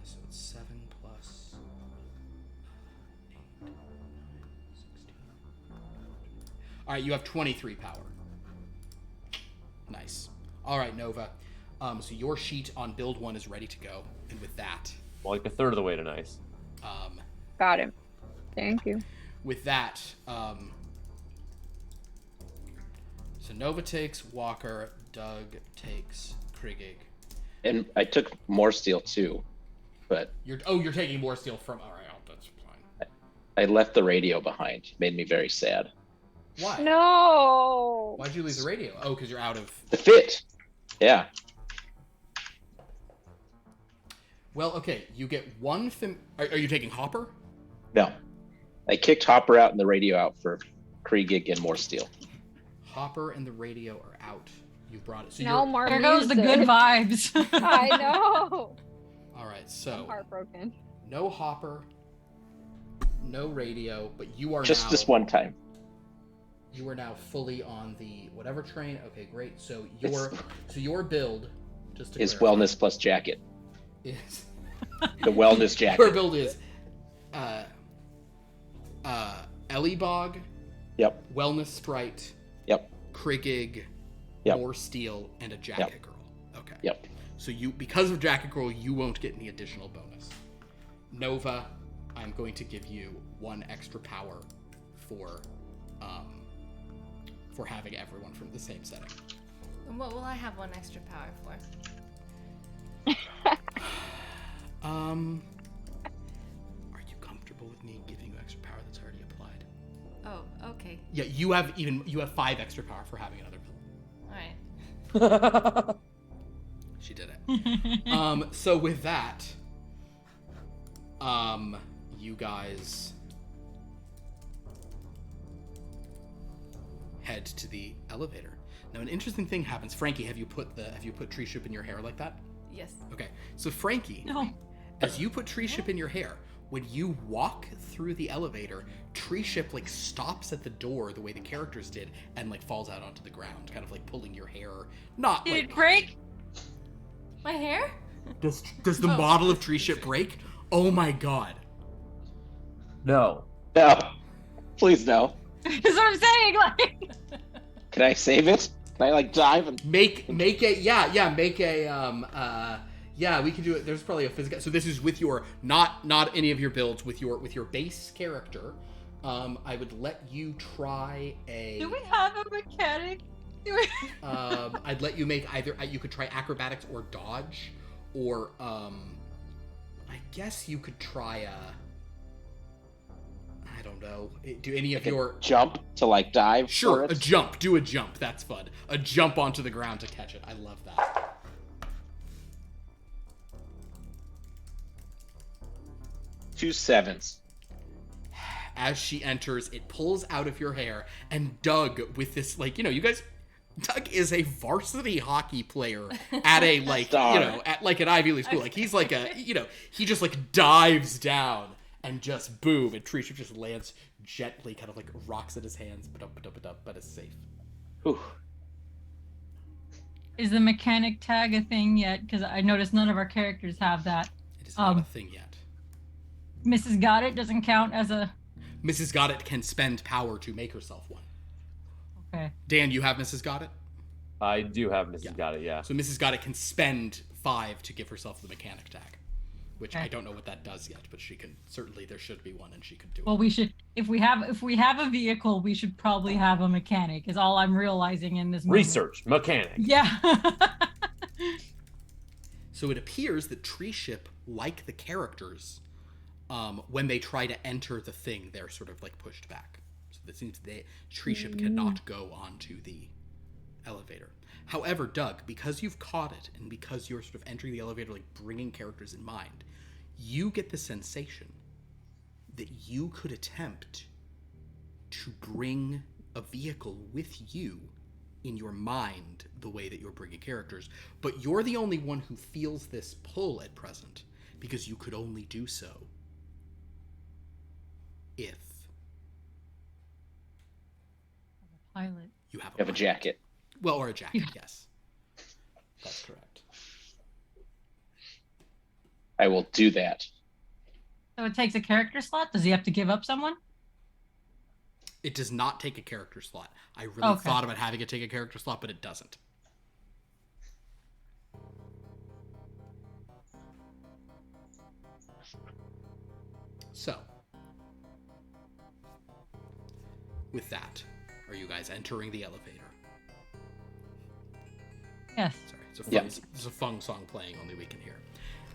So it's 7 plus 8, 9, 16. All right, you have 23 power. Nice. All right, Nova. So your sheet on build 1 is ready to go, and with that, Well, like a third of the way to nice. Got him. Thank you. with that, so Nova takes Walker, Doug takes Kriegig. And I took More Steel too, but You're taking more steel from. All right, that's fine. I left the radio behind. Made me very sad. Why? No. Why'd you leave the radio? Oh, because you're out of. The fit. Yeah. Well, okay. You get one. Are you taking Hopper? No. I kicked Hopper out and the radio out for Kriegig and More Steel. Hopper and the radio are out. You brought it. So No you're... more There goes the music. good vibes. I know. All right. I'm So heartbroken. no Hopper, no radio, but you are Just now. this one time. You are now fully on the whatever train. Okay, great. So your build, just to Is clarify, wellness plus jacket. is The wellness Her jacket. build is Ellibog, Yep. Wellness Sprite, Yep. Krigig, Yep. more steel, and a Jacket Girl. Okay. Yep. So because of Jacket Girl, you won't get any additional bonus. Nova, I'm going to give you 1 extra power for having everyone from the same setting. And what will I have 1 extra power for? Are you comfortable with me giving you extra power that's already applied? Oh, okay. Yeah, you have 5 extra power for having another build. Alright. She did it. So with that, you guys head to the elevator. Now, an interesting thing happens. Frankie, have you put tree ship in your hair like that? Yes. Okay. So Frankie, No. as you put tree ship in your hair, when you walk through the elevator, tree ship like stops at the door the way the characters did and like falls out onto the ground, kind of like pulling your hair. Not Did like it break? My hair? does the model of tree ship break? Oh my god. No. No. Please no. That's what I'm saying. Like, Can I save it? Can I like dive and Make a make a we can do it. There's probably a physical. So this is with your not any of your builds, with your base character. I would let you try a. do we have a mechanic? Do we? I'd let you make either. You could try acrobatics or dodge, or I guess you could try a. I don't know. Do any of your jump to like dive? sure for a it? jump? Do a jump. That's fun. A jump onto the ground to catch it. I love that. Two 7s. As she enters, it pulls out of your hair, and Doug, with this, like, you guys, Doug is a varsity hockey player at a, like, Star. at like an Ivy League school. Like, he's like he just like dives down and just boom, and Trisha just lands gently, kind of like rocks in his hands, but it's safe. Whew. Is the mechanic tag a thing yet? Because I noticed none of our characters have that. It is not a thing yet. Mrs. Got It doesn't count as a. Mrs. Goddett can spend power to make herself one. Okay. Dan, you have Mrs. Goddett? I do have Mrs. Yeah. Got it, yeah. So Mrs. Goddett can spend 5 to give herself the mechanic tag, which Okay. I don't know what that does yet, but she can certainly. There should be one, and she could do it. Well, we should. If we have a vehicle, we should probably have a mechanic. Is all I'm realizing in this moment. Research, mechanic. Yeah. So it appears that Tree Ship, like the characters, when they try to enter the thing, they're sort of like pushed back. So it seems Tree Ship cannot go onto the elevator. However, Doug, because you've caught it and because you're sort of entering the elevator, like bringing characters in mind, you get the sensation that you could attempt to bring a vehicle with you in your mind the way that you're bringing characters, but you're the only one who feels this pull at present because you could only do so if Pilot. you have You have a jacket. Well, or a jacket, Yeah. yes. That's correct. I will do that. So it takes a character slot. Does he have to give up someone? It does not take a character slot. I really Okay. thought about having it take a character slot, but it doesn't. So, with that, are you guys entering the elevator? Yes. Sorry, Yeah. it's a fun song playing, only we can hear.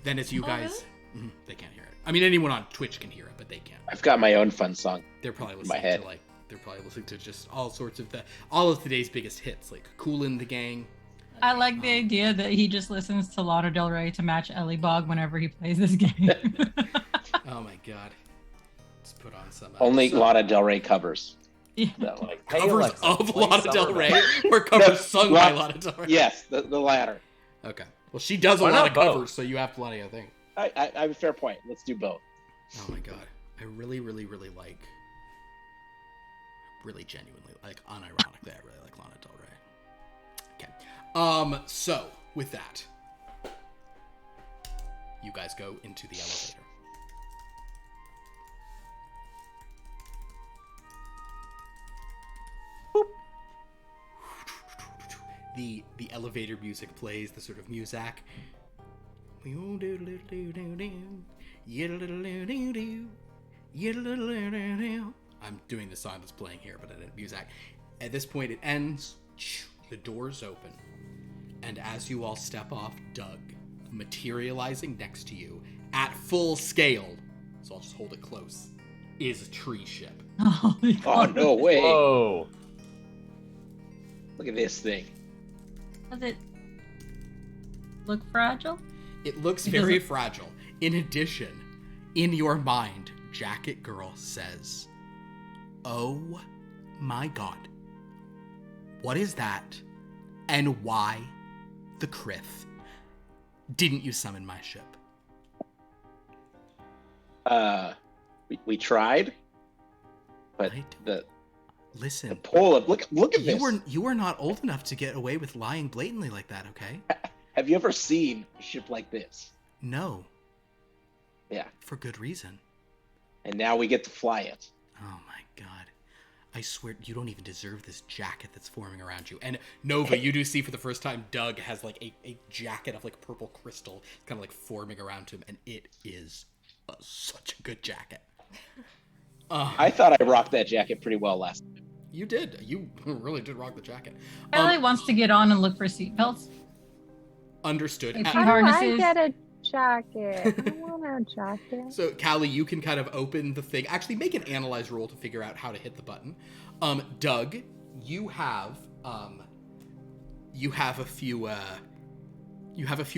Then it's you Oh, guys. Mhm, they can't hear it. I mean, anyone on Twitch can hear it, but they can't. I've got my own fun song. They're probably my listening head. to they're probably listening to just all sorts of all of today's biggest hits, like Coolin' the Gang. I like the idea that he just listens to Lana Del Rey to match Ellie Bog whenever he plays this game. Oh my god. Let's put on some Only some Lana Del Rey covers. Yeah. No, like, hey, covers Alexa, of play Lana Summer Del Rey Night. or covers No, sung by La- Lana Del Rey. Yes, the latter. Okay. Well, she does a Why lot not of both? covers, so you have plenty of things. I have a fair point. Let's do both. Oh my god. I really, really, really like. Really genuinely, like, unironically, I really like Lana Del Rey. Okay. So, with that, you guys go into the elevator. The elevator music plays, the sort of muzak. I'm doing the song that's playing here, but I didn't muzak. At this point, it ends. The doors open, and as you all step off, Doug, materializing next to you at full scale, so I'll just hold it close, is a tree ship. Oh, no way. Whoa. Look at this thing. Does it look fragile? It looks very fragile. In addition, in your mind, Jacket Girl says, "Oh my god. What is that? And why the Krith didn't you summon my ship?" We tried, but Right. Listen, the pull up. Look at this. you were not old enough to get away with lying blatantly like that, okay? Have you ever seen a ship like this? No. Yeah. For good reason. And now we get to fly it. Oh my god. I swear, you don't even deserve this jacket that's forming around you. And Nova, you do see for the first time, Doug has like a jacket of like purple crystal kind of like forming around him, and it is such a good jacket. I thought I rocked that jacket pretty well last time. You did. You really did rock the jacket. Ellie wants to get on and look for seatbelts. Understood. If How you do harnesses. I get a jacket? I want a jacket. So, Callie, you can kind of open the thing. Actually, make an analyze roll to figure out how to hit the button. Doug, you have a few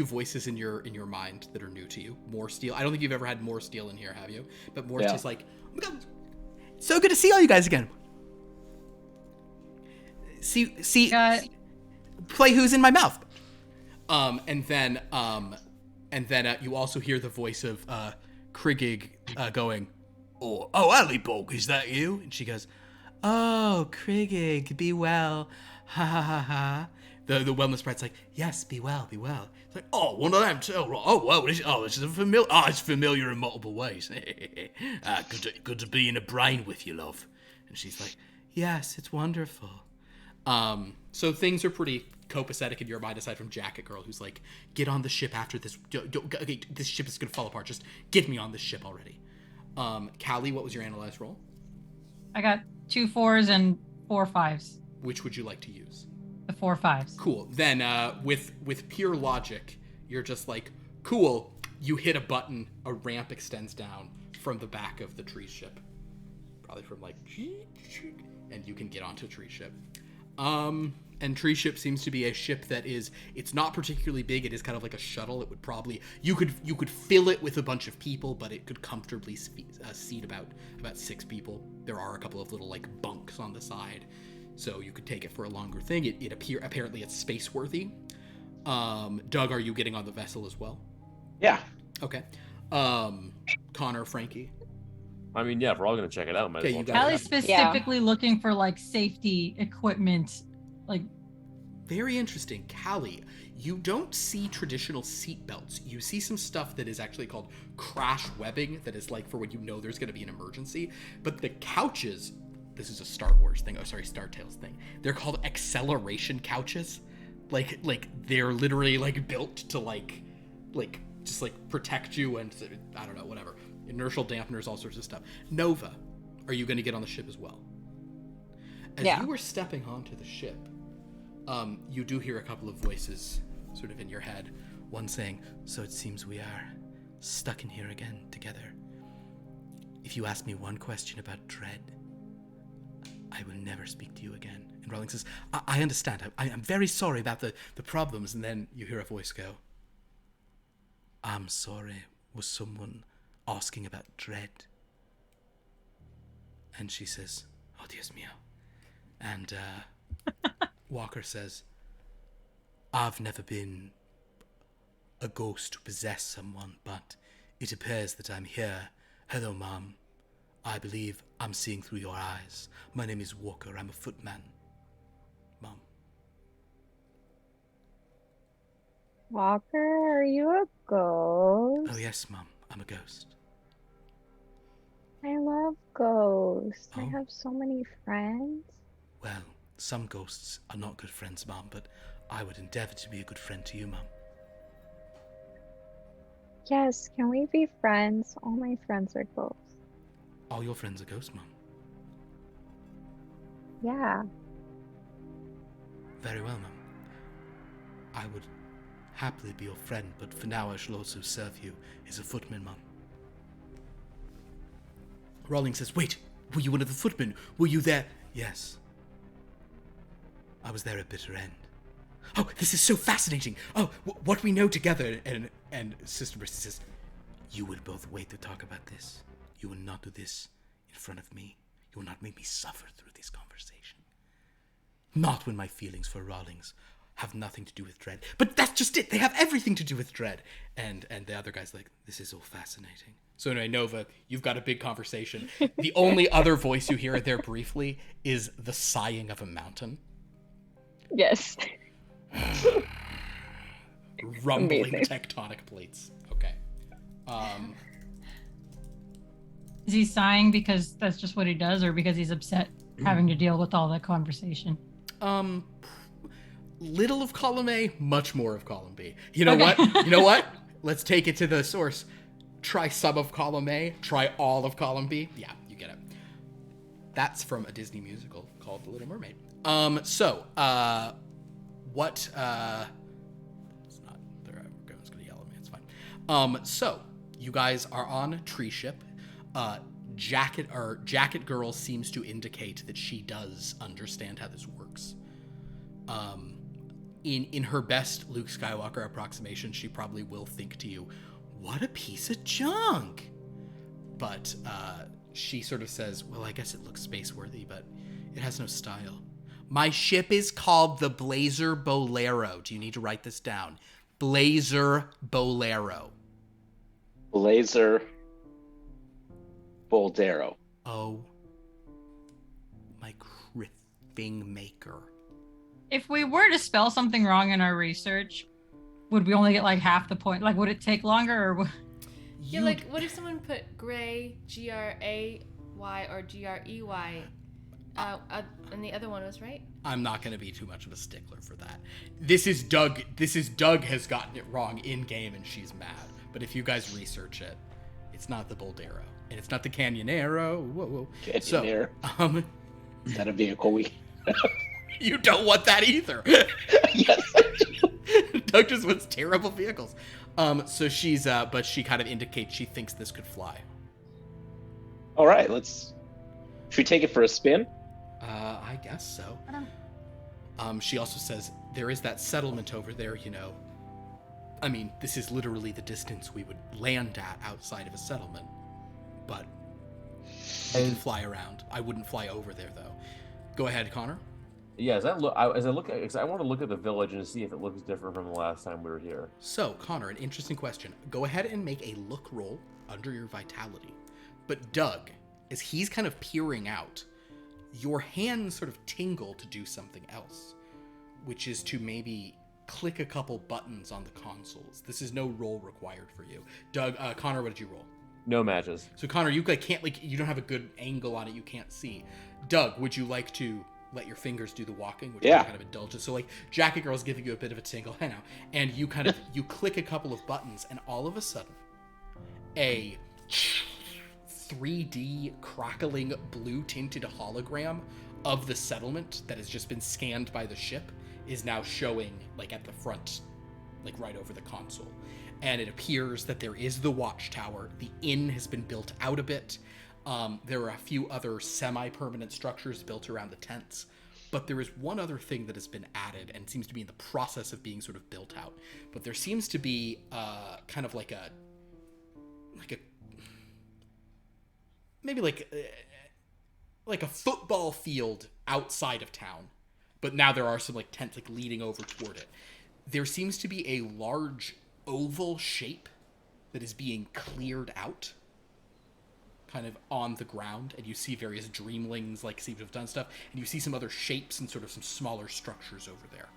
voices in your mind that are new to you. More steel. I don't think you've ever had more steel in here, have you? But more just like, oh my god, so good to see all you guys again. See, play Who's in My Mouth. And then you also hear the voice of Krigig going, "Oh, Alibog, is that you?" And she goes, "Oh, Krigig, be well, ha ha ha ha." The wellness sprite's like, "Yes, be well, be well." It's like, "Oh, one of them too. Oh, well, this is a familiar. Oh, it's familiar in multiple ways. Good to be in a brain with you, love." And she's like, "Yes, it's wonderful." So things are pretty copacetic in your mind, aside from Jacket Girl, who's like, "Get on the ship after this. Okay, this ship is gonna fall apart. Just get me on this ship already." Callie, what was your analyze roll? I got 2 4s and 4 5s. Which would you like to use? The 4 5s. Cool. Then with pure logic, you're just like, cool. You hit a button, a ramp extends down from the back of the tree ship, probably from like, and you can get onto tree ship. And tree ship seems to be a ship that it's not particularly big. It is kind of like a shuttle. It would probably, you could fill it with a bunch of people, but it could comfortably seat about 6 people. There are a couple of little like bunks on the side, so you could take it for a longer thing. Apparently it's space worthy. Doug, are you getting on the vessel as well? Yeah. Okay. Connor, Frankie. I mean, yeah, if we're all gonna check it out, might as Okay, well you check got it Ellie's out. specifically looking for like safety equipment. Like, Very interesting. Callie, you don't see traditional seat belts. You see some stuff that is actually called crash webbing, that is like for when you know there's going to be an emergency. But the couches, this is a Star Wars thing. Oh, sorry, Star Tales thing. They're called acceleration couches. Like they're literally like built to like just like protect you and I don't know, whatever. Inertial dampeners, all sorts of stuff. Nova, are you going to get on the ship as well? As you were stepping onto the ship, you do hear a couple of voices sort of in your head. One saying, "So it seems we are stuck in here again together. If you ask me one question about dread, I will never speak to you again." And Rowling says, I understand. I'm very sorry about the problems." And then you hear a voice go, "I'm sorry. Was someone asking about dread?" And she says, "Oh, Dios mío." And Walker says, "I've never been a ghost to possess someone, but it appears that I'm here. Hello, Mom. I believe I'm seeing through your eyes. My name is Walker. I'm a footman. Mom." Walker, are you a ghost? Oh yes, Mum, I'm a ghost. I love ghosts. I Oh. have so many friends. Well, some ghosts are not good friends, Mum, but I would endeavour to be a good friend to you, Mum. Yes, can we be friends? All my friends are ghosts. All your friends are ghosts, Mum. Yeah. Very well, Mum. I would happily be your friend, but for now I shall also serve you as a footman, Mum. Rawlings says, wait, were you one of the footmen? Were you there? Yes. I was there at bitter end. Oh, this is so fascinating. Oh, what we know together. And Sister Brista says, you will both wait to talk about this. You will not do this in front of me. You will not make me suffer through this conversation. Not when my feelings for Rawlings have nothing to do with dread. But that's just it. They have everything to do with dread. And the other guy's like, this is all fascinating. So anyway, Nova, you've got a big conversation. The only other voice you hear there briefly is the sighing of a mountain. Yes. Rumbling Amazing. tectonic plates. Okay. Is he sighing because that's just what he does, or because he's upset having to deal with all that conversation? Little of column A, much more of column B. You know Okay. what? You know what? Let's take it to the source. Try some of column A, try all of column B. Yeah, you get it. That's from a Disney musical called The Little Mermaid. What, it's not, everyone's gonna yell at me, it's fine. So, you guys are on Tree Ship. Jacket Girl seems to indicate that she does understand how this works. In her best Luke Skywalker approximation, she probably will think to you, what a piece of junk! But, she sort of says, well, I guess it looks space-worthy, but it has no style. My ship is called the Blazer Bolero. Do you need to write this down? Blazer Bolero. Blazer Boldero. Oh, my criffing maker. If we were to spell something wrong in our research, would we only get like half the point? Like, would it take longer, or Yeah, like, what if someone put gray, G-R-A-Y, or G-R-E-Y, and the other one was right? I'm not going to be too much of a stickler for that. This is Doug has gotten it wrong in-game, and she's mad. But if you guys research it, it's not the Boldero, and it's not the Canyonero. Whoa. Canyonero. So, Is that a vehicle we... you don't want that either. Yes, I do. Doug just wants terrible vehicles. So she's, but she kind of indicates she thinks this could fly. All right, should we take it for a spin? I guess so. She also says, there is that settlement over there, you know. I mean, this is literally the distance we would land at outside of a settlement. But I can fly around. I wouldn't fly over there, though. Go ahead, Connor. Yeah, as I want to look at the village and see if it looks different from the last time we were here. So, Connor, an interesting question. Go ahead and make a look roll under your vitality. But Doug, as he's kind of peering out, your hands sort of tingle to do something else, which is to maybe click a couple buttons on the consoles. This is no roll required for you. Doug, Connor, what did you roll? No matches. So Connor, you can't you don't have a good angle on it. You can't see. Doug, would you like to let your fingers do the walking, which Yeah. kind of indulges? So Jacket Girl's giving you a bit of a tingle, I know, and you kind of you click a couple of buttons, and all of a sudden, a 3D crackling blue tinted hologram of the settlement that has just been scanned by the ship is now showing at the front, right over the console. And it appears that there is the watchtower. The inn has been built out a bit. There are a few other semi-permanent structures built around the tents. But there is one other thing that has been added and seems to be in the process of being sort of built out. But there seems to be kind of maybe a football field outside of town. But now there are some tents leading over toward it. There seems to be a large oval shape that is being cleared out kind of on the ground, and you see various dreamlings seem to have done stuff, and you see some other shapes and sort of some smaller structures over there.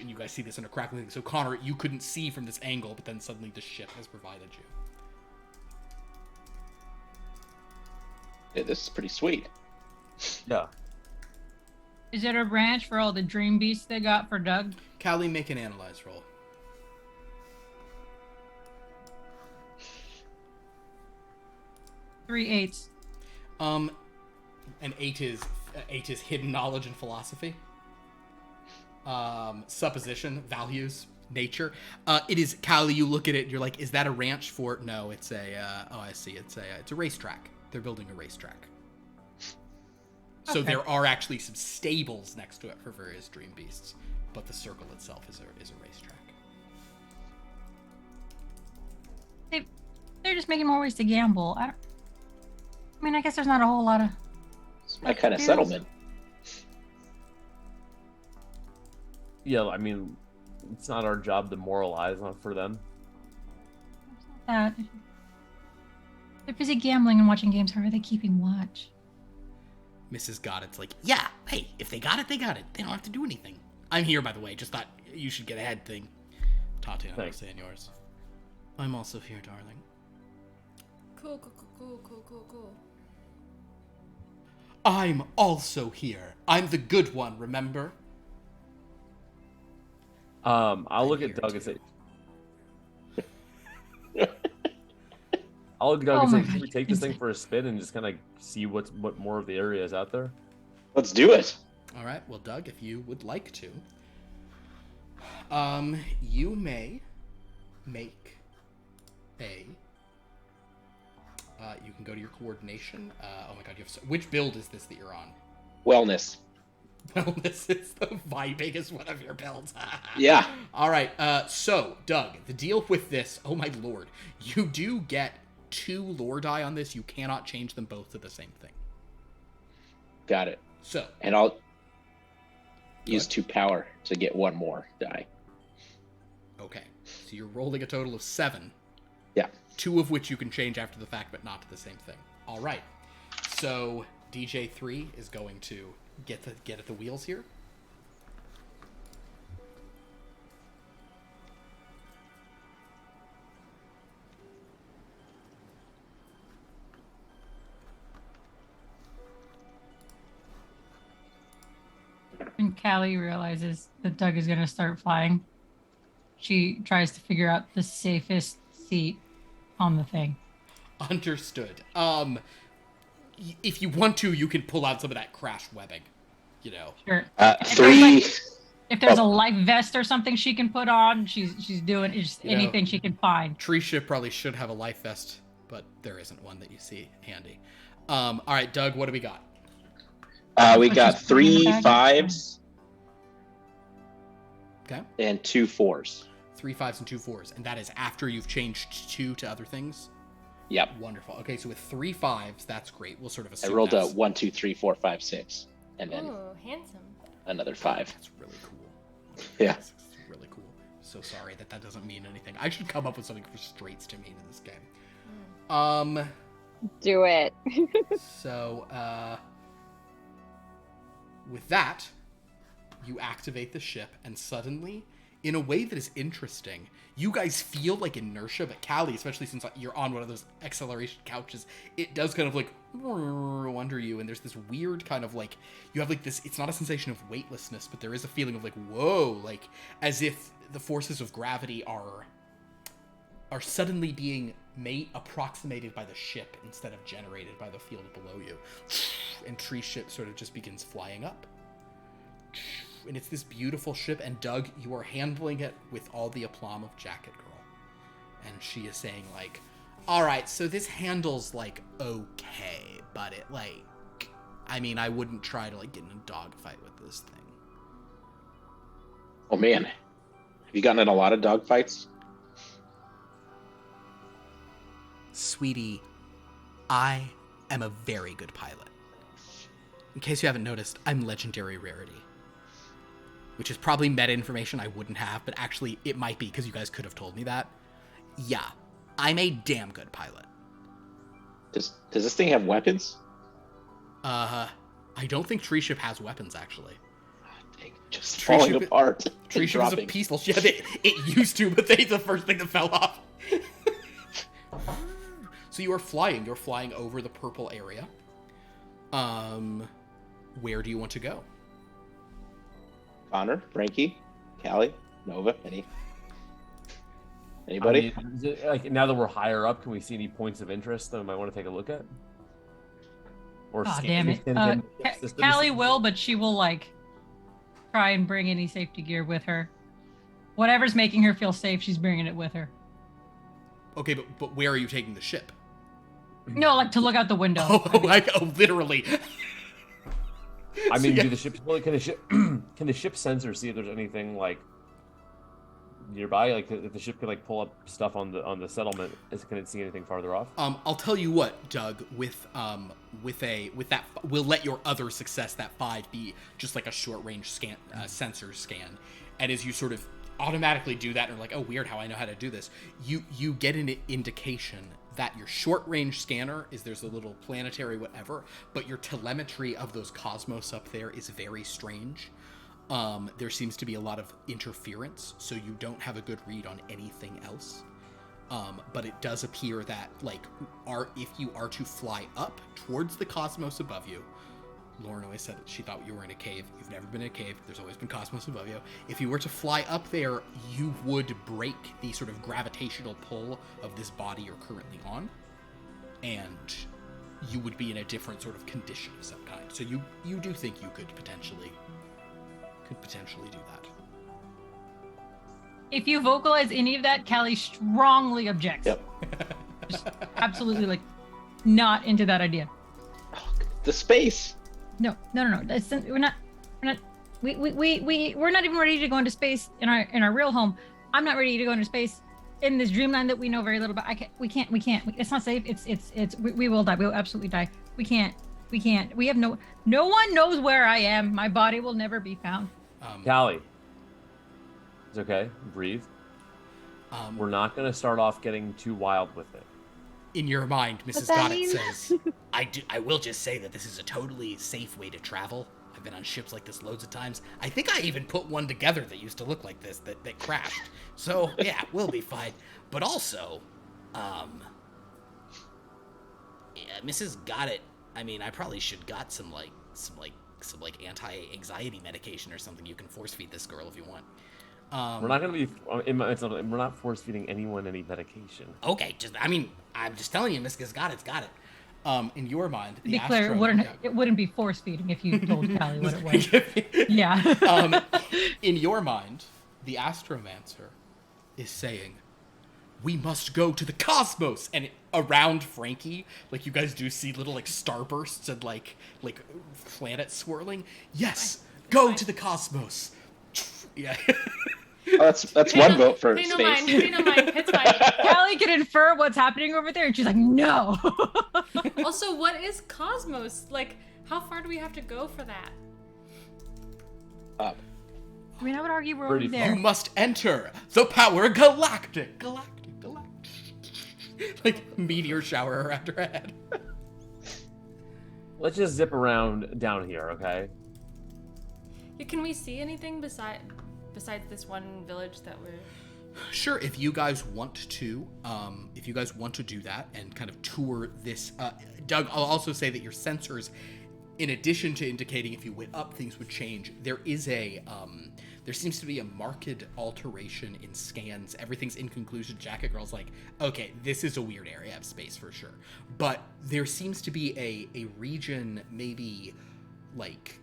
And you guys see this in a crackling thing. So Connor, you couldn't see from this angle, but then suddenly the ship has provided you. Yeah, this is pretty sweet. Yeah. Is it a branch for all the dream beasts they got for Doug? Callie, make an analyze roll. 3 8s. An 8 is hidden knowledge and philosophy. Supposition, values, nature. It is, Callie, you look at it and you're like, is that a ranch for... No, it's a, oh, I see. It's a racetrack. They're building a racetrack. So Okay. there are actually some stables next to it for various dream beasts, but the circle itself is a racetrack. They're just making more ways to gamble. I mean, I guess there's not a whole lot of... It's my kind of settlement. Yeah, I mean, it's not our job to moralize for them. that. They're busy gambling and watching games. How are they keeping watch? Mrs. Goddard's like, yeah, hey, if they got it, they got it. They don't have to do anything. I'm here, by the way. Just thought you should get ahead thing. Tatiana, I'm Thanks. saying yours. I'm also here, darling. Cool. I'm also here. I'm the good one, remember? I'll look at here Doug and too. say, I'll look at Doug Oh and say, my can we God, take this you thing can for a spin and just kind of see what more of the area is out there? Let's do it. All right, well, Doug, if you would like to, you may make a. You can go to your coordination. Oh my God, you have which build is this that you're on? Wellness. Well, this is my biggest one of your builds. Yeah. All right. So, Doug, the deal with this. Oh my lord, you do get 2 lore die on this. You cannot change them both to the same thing. Got it. So, And I'll use 2 power to get 1 more die. okay. So you're rolling a total of 7. Yeah. 2 of which you can change after the fact, but not to the same thing. All right. So DJ3 is going to get at the wheels here. And Callie realizes that Doug is going to start flying. She tries to figure out the safest seat on the thing. Understood. If you want to, you can pull out some of that crash webbing. You know. Sure. 3. If there's a life vest or something she can put on, she's doing just You know, anything she can find. Trisha probably should have a life vest, but there isn't one that you see handy. All right, Doug, what do we got? We Which got is putting in the 3 bag? 5s Okay. and 2 4s. 3 5s and 2 4s, and that is after you've changed 2 to other things. Yep. Wonderful. Okay, so with 3 5s, that's great. We'll sort of I assume rolled a that's, 1, 2, 3, 4, 5, 6, and then Oh, handsome. another 5. That's really cool. Yeah. That's really cool. So sorry that doesn't mean anything. I should come up with something for straights to mean in this game. Do it. So, with that, you activate the ship, and suddenly, in a way that is interesting, you guys feel like inertia, but Callie, especially since you're on one of those acceleration couches, it does kind of like under you, and there's this weird kind of like, you have like this, it's not a sensation of weightlessness, but there is a feeling of like, whoa, like, as if the forces of gravity are suddenly being approximated by the ship instead of generated by the field below you. And Tree Ship sort of just begins flying up. And it's this beautiful ship, and Doug, you are handling it with all the aplomb of Jacket Girl. And she is saying, like, alright, so this handles, like, okay, but it, like, I mean, I wouldn't try to, like, get in a dogfight with this thing. Oh man. Have you gotten in a lot of dogfights? Sweetie, I am a very good pilot. In case you haven't noticed, I'm legendary rarity. Which is probably meta information I wouldn't have, but actually it might be because you guys could have told me that. Yeah, I'm a damn good pilot. Does this thing have weapons? I don't think Tree Ship has weapons, actually. just Tree falling ship- apart. Tree and ship is a dropping. peaceful. Yeah, it used to, but they the first thing that fell off. So you are flying. You're flying over the purple area. Where do you want to go? Connor, Frankie, Callie, Nova, anybody? I mean, is it, like now that we're higher up, can we see any points of interest that we might want to take a look at? Or Oh, scan damn it. the systems? Callie will, but she will like try and bring any safety gear with her. Whatever's making her feel safe, she's bringing it with her. Okay, but where are you taking the ship? No, like to look out the window. Literally. I mean, So, do the ships can the ship sensor see if there's anything like nearby? Like if the ship can like pull up stuff on the settlement, can it see anything farther off? I'll tell you what, Doug. With that, we'll let your other success, that 5, be just like a short range scan, sensor scan, and as you sort of automatically do that, and you're like, oh, weird, how I know how to do this. You get an indication that your short range scanner there's a little planetary whatever, but your telemetry of those cosmos up there is very strange. There seems to be a lot of interference, so you don't have a good read on anything else. But it does appear that, like, if you are to fly up towards the cosmos above you, Lauren always said that she thought you were in a cave. You've never been in a cave. There's always been cosmos above you. If you were to fly up there, you would break the sort of gravitational pull of this body you're currently on, and you would be in a different sort of condition of some kind. So you do think you could potentially do that. If you vocalize any of that, Callie strongly objects. Yep. Just absolutely like not into that idea. The space. No. We're not even ready to go into space in our real home. I'm not ready to go into space in this dreamland that we know very little about. We can't. It's not safe. We will die. We will absolutely die. We can't. We have no one knows where I am. My body will never be found. Callie, it's okay. Breathe. We're not going to start off getting too wild with it. In your mind, Mrs. that Goddard mean? says, I will just say that this is a totally safe way to travel. I've been on ships like this loads of times. I think I even put one together that used to look like this that crashed. So, yeah, we'll be fine. But also, yeah, Mrs. Goddard, I mean, I probably should got some anti-anxiety medication or something you can force feed this girl if you want. We're not going to be. We're not force feeding anyone any medication. Okay, I'm just telling you, Mrs. Goddard's got it. In your mind, To be clear, it wouldn't be force feeding if you told Callie what it was. Yeah. In your mind, the astromancer is saying, we must go to the cosmos, and around Frankie, like, you guys do see little, like, starbursts and, like planets swirling. Yes, go to the cosmos. Yeah. Oh, that's one vote for Pay no space. mind. Pay no mind. It's fine. Callie can infer what's happening over there, and she's like, no. Also, what is cosmos? Like, how far do we have to go for that? Up. I mean, I would argue we're Pretty over You there. must enter the power galactic. Like, meteor shower around her head. Let's just zip around down here, okay? Yeah, can we see anything besides this one village that we're... Sure, if you guys want to do that and kind of tour this, Doug, I'll also say that your sensors, in addition to indicating if you went up, things would change. There seems to be a marked alteration in scans. Everything's inconclusive. Jacket Girl's like, okay, this is a weird area of space for sure. But there seems to be a region, maybe like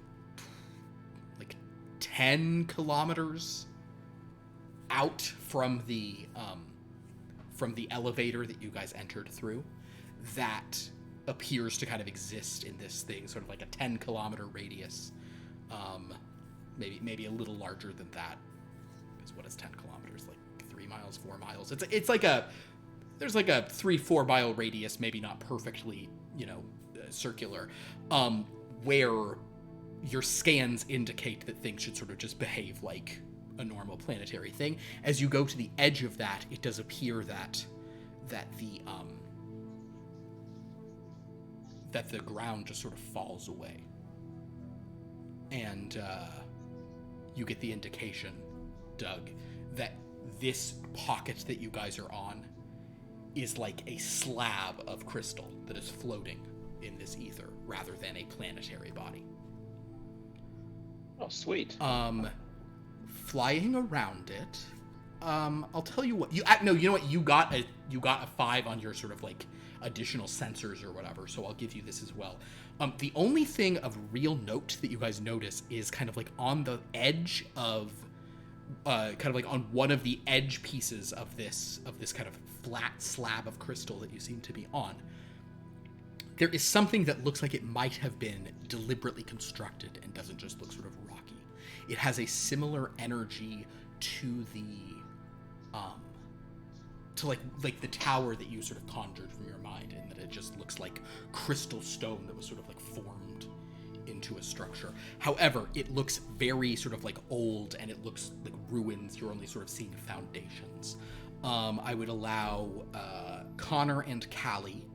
10 kilometers out from the elevator that you guys entered through, that appears to kind of exist in this thing, sort of like a 10-kilometer radius, maybe a little larger than that. Because what is 10 kilometers? Like 3 miles, 4 miles? It's like there's like a 3-4 mile radius, maybe not perfectly, circular, where your scans indicate that things should sort of just behave like a normal planetary thing. As you go to the edge of that, it does appear that the ground just sort of falls away. And you get the indication, Doug, that this pocket that you guys are on is like a slab of crystal that is floating in this ether rather than a planetary body. Oh, sweet. Flying around it, I'll tell you what. You know what? You got a 5 on your sort of like additional sensors or whatever. So I'll give you this as well. The only thing of real note that you guys notice is kind of like on the edge of, kind of like on one of the edge pieces of this kind of flat slab of crystal that you seem to be on. There is something that looks like it might have been deliberately constructed and doesn't just look sort of rocky. It has a similar energy to the, to like the tower that you sort of conjured from your mind, in that it just looks like crystal stone that was sort of like formed into a structure. However, it looks very sort of like old, and it looks like ruins. You're only sort of seeing foundations. I would allow Connor and Callie,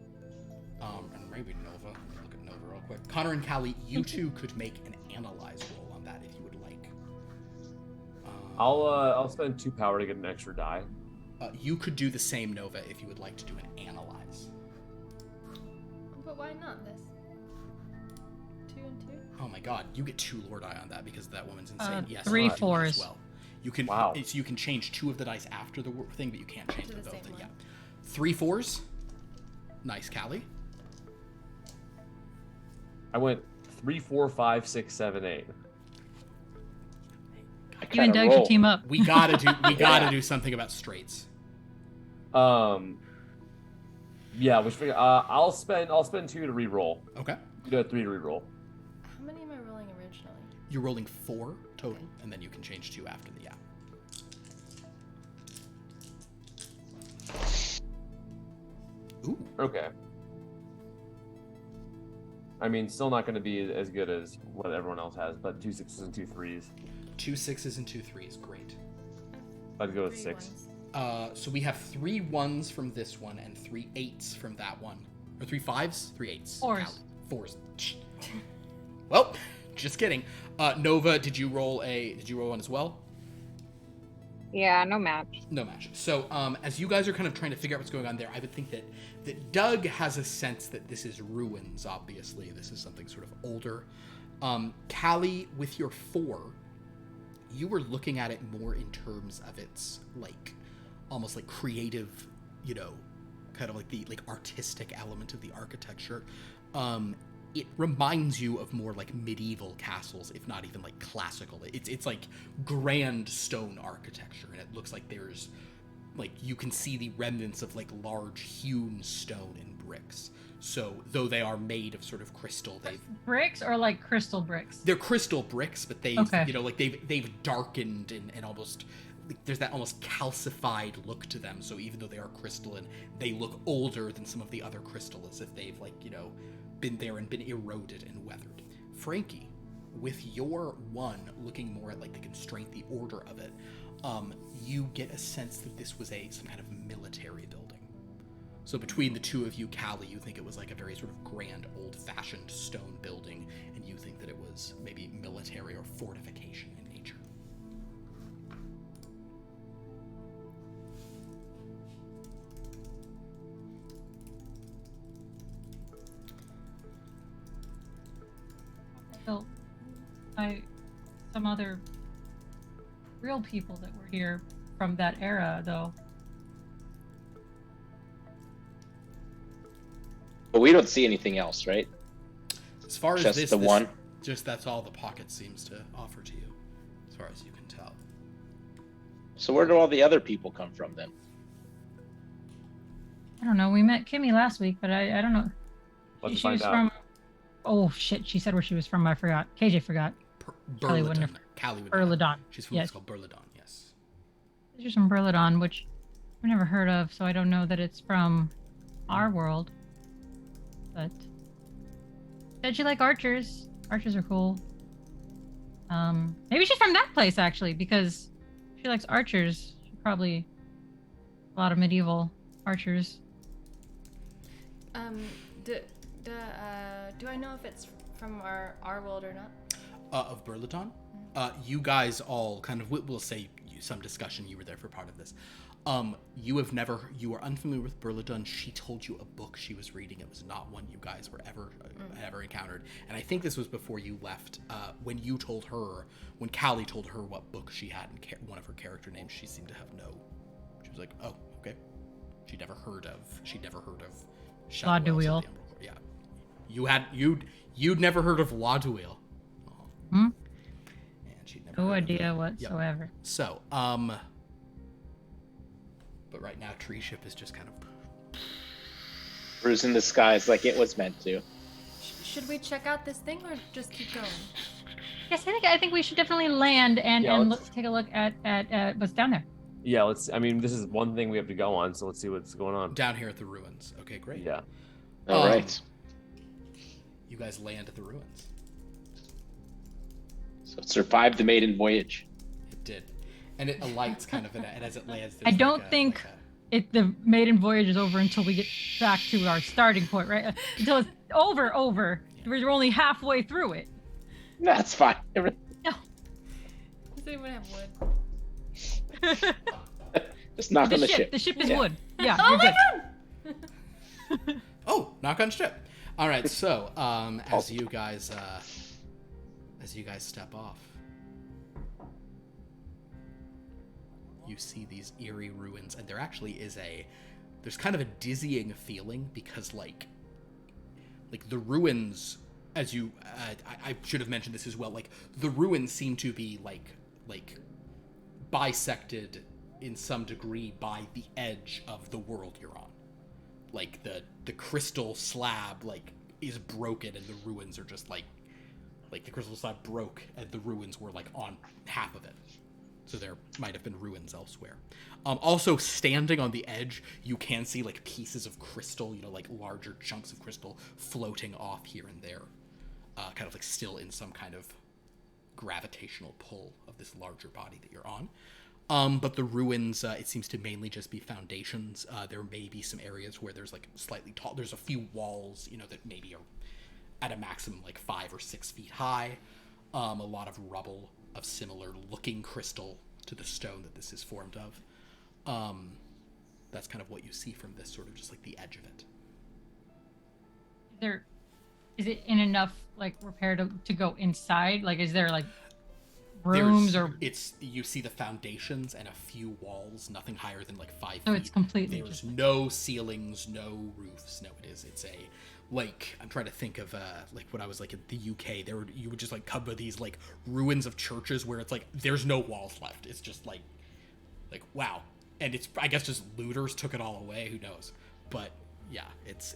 and maybe Nova. Let me look at Nova real quick. Connor and Callie, you two could make an analyze roll on that if you would like. I'll spend 2 power to get an extra die. You could do the same, Nova, if you would like to do an analyze. But why not this? 2 and 2? Oh my god, you get 2 Lord Eye on that because that woman's insane. Yes, 3 you do fours. as well. You can, Wow. So you can change 2 of the dice after the thing, but you can't change To them the both. same one. Yeah, 3 4s. Nice, Callie. I went 3, 4, 5, 6, 7, 8. You and Doug should team up. We gotta do something about straights. Yeah, which I'll spend 2 to re-roll. Okay. You got 3 to re-roll. How many am I rolling originally? You're rolling 4 total, and then you can change 2 after the Ooh. Okay. I mean, still not going to be as good as what everyone else has, but 2 6s and 2 3s. 2 6s and 2 3s. Great. I'd go with 3 6. ones. So we have 3 1s from this one and 3 8s from that one. Or 3 5s? 3 8s. 4s. 4s. Well, just kidding. Nova, did you roll one as well? Yeah, no match. No match. So, as you guys are kind of trying to figure out what's going on there, I would think that Doug has a sense that this is ruins, obviously. This is something sort of older. Callie, with your 4, you were looking at it more in terms of its, like, almost like creative, you know, kind of like the, like, artistic element of the architecture. It reminds you of more like medieval castles, if not even like classical. It's like grand stone architecture, and it looks like there's like you can see the remnants of like large hewn stone and bricks. So though they are made of sort of crystal, Bricks or like crystal bricks? they're crystal bricks, but they've Okay. you know like they've darkened and almost there's that almost calcified look to them. So even though they are crystalline, they look older than some of the other crystal, as if they've like been there and been eroded and weathered. Frankie, with your 1 looking more at like the constraint, the order of it, you get a sense that this was some kind of military building. So between the 2 of you, Callie, you think it was like a very sort of grand, old-fashioned stone building, and you think that it was maybe military or fortification in nature. Built by some other real people that were here from that era, though. But we don't see anything else, right? As far as Just this, the one? just that's all the pocket seems to offer to you, as far as you can tell. So where do all the other people come from then? I don't know. We met Kimmy last week, but I don't know. Let's she find was out. from. Oh shit! She said where she was from. I forgot. KJ forgot. Callie wouldn't have- Callie would know. Burladon. She's from Yes. what's called Burladon, yes. There's some Burladon, which I've never heard of, so I don't know that it's from our world. But said she like archers. Archers are cool. Maybe she's from that place actually, because she likes archers. She probably a lot of medieval archers. Do I know if it's from our world or not? Of Burladon? you guys all kind of, we'll say some discussion, you were there for part of this. You are unfamiliar with Burladun. She told you a book she was reading. It was not one you guys were ever encountered. And I think this was before you left, when Callie told her what book she had in one of her character names, she seemed to have she was like, oh, okay. She'd never heard of Lauduil. Yeah. You'd never heard of Lauduil. Hmm? And she'd never No heard of idea it. whatsoever. Yep. So, but right now, Tree Ship is just kind of Cruising the skies like it was meant to. Should we check out this thing or just keep going? Yes, I think we should definitely land and Yeah, let's take a look at what's down there. Yeah, I mean, this is one thing we have to go on, so let's see what's going on. down here at the ruins. Okay, great. Yeah. All right. You guys land at the ruins. So it survived the maiden voyage. It did, and it alights kind of, and as it lands. I there's don't like think the maiden voyage is over until we get back to our starting point, right? Until it's over. Yeah. We're only halfway through it. That's fine. Does anyone have wood? Just knock on the ship. The ship is Yeah. wood. Yeah, Oh you're my good. god! Oh, knock on ship. All right, so as you guys step off, you see these eerie ruins, and there actually is there's kind of a dizzying feeling because like the ruins, as you I should have mentioned this as well, like the ruins seem to be like bisected in some degree by the edge of the world you're on. Like the crystal slab is broken and the ruins are just like the crystal slab broke and the ruins were on half of it. So there might have been ruins elsewhere. Also standing on the edge, you can see pieces of crystal, larger chunks of crystal floating off here and there. Kind of still in some kind of gravitational pull of this larger body that you're on. But the ruins, it seems to mainly just be foundations. There may be some areas where there's slightly tall. There's a few walls, that maybe are at a maximum 5 or 6 feet high. A lot of rubble of similar looking crystal to the stone that this is formed of. That's kind of what you see from this sort of just the edge of it. Is it in enough repair to go inside? Is there rooms you see the foundations and a few walls, nothing higher than 5 feet. So it's completely there's no ceilings, no roofs. No, it's a I'm trying to think of when I was in the UK, you would just cover these ruins of churches where it's there's no walls left. It's just wow. And it's, I guess, just looters took it all away, who knows. But yeah, it's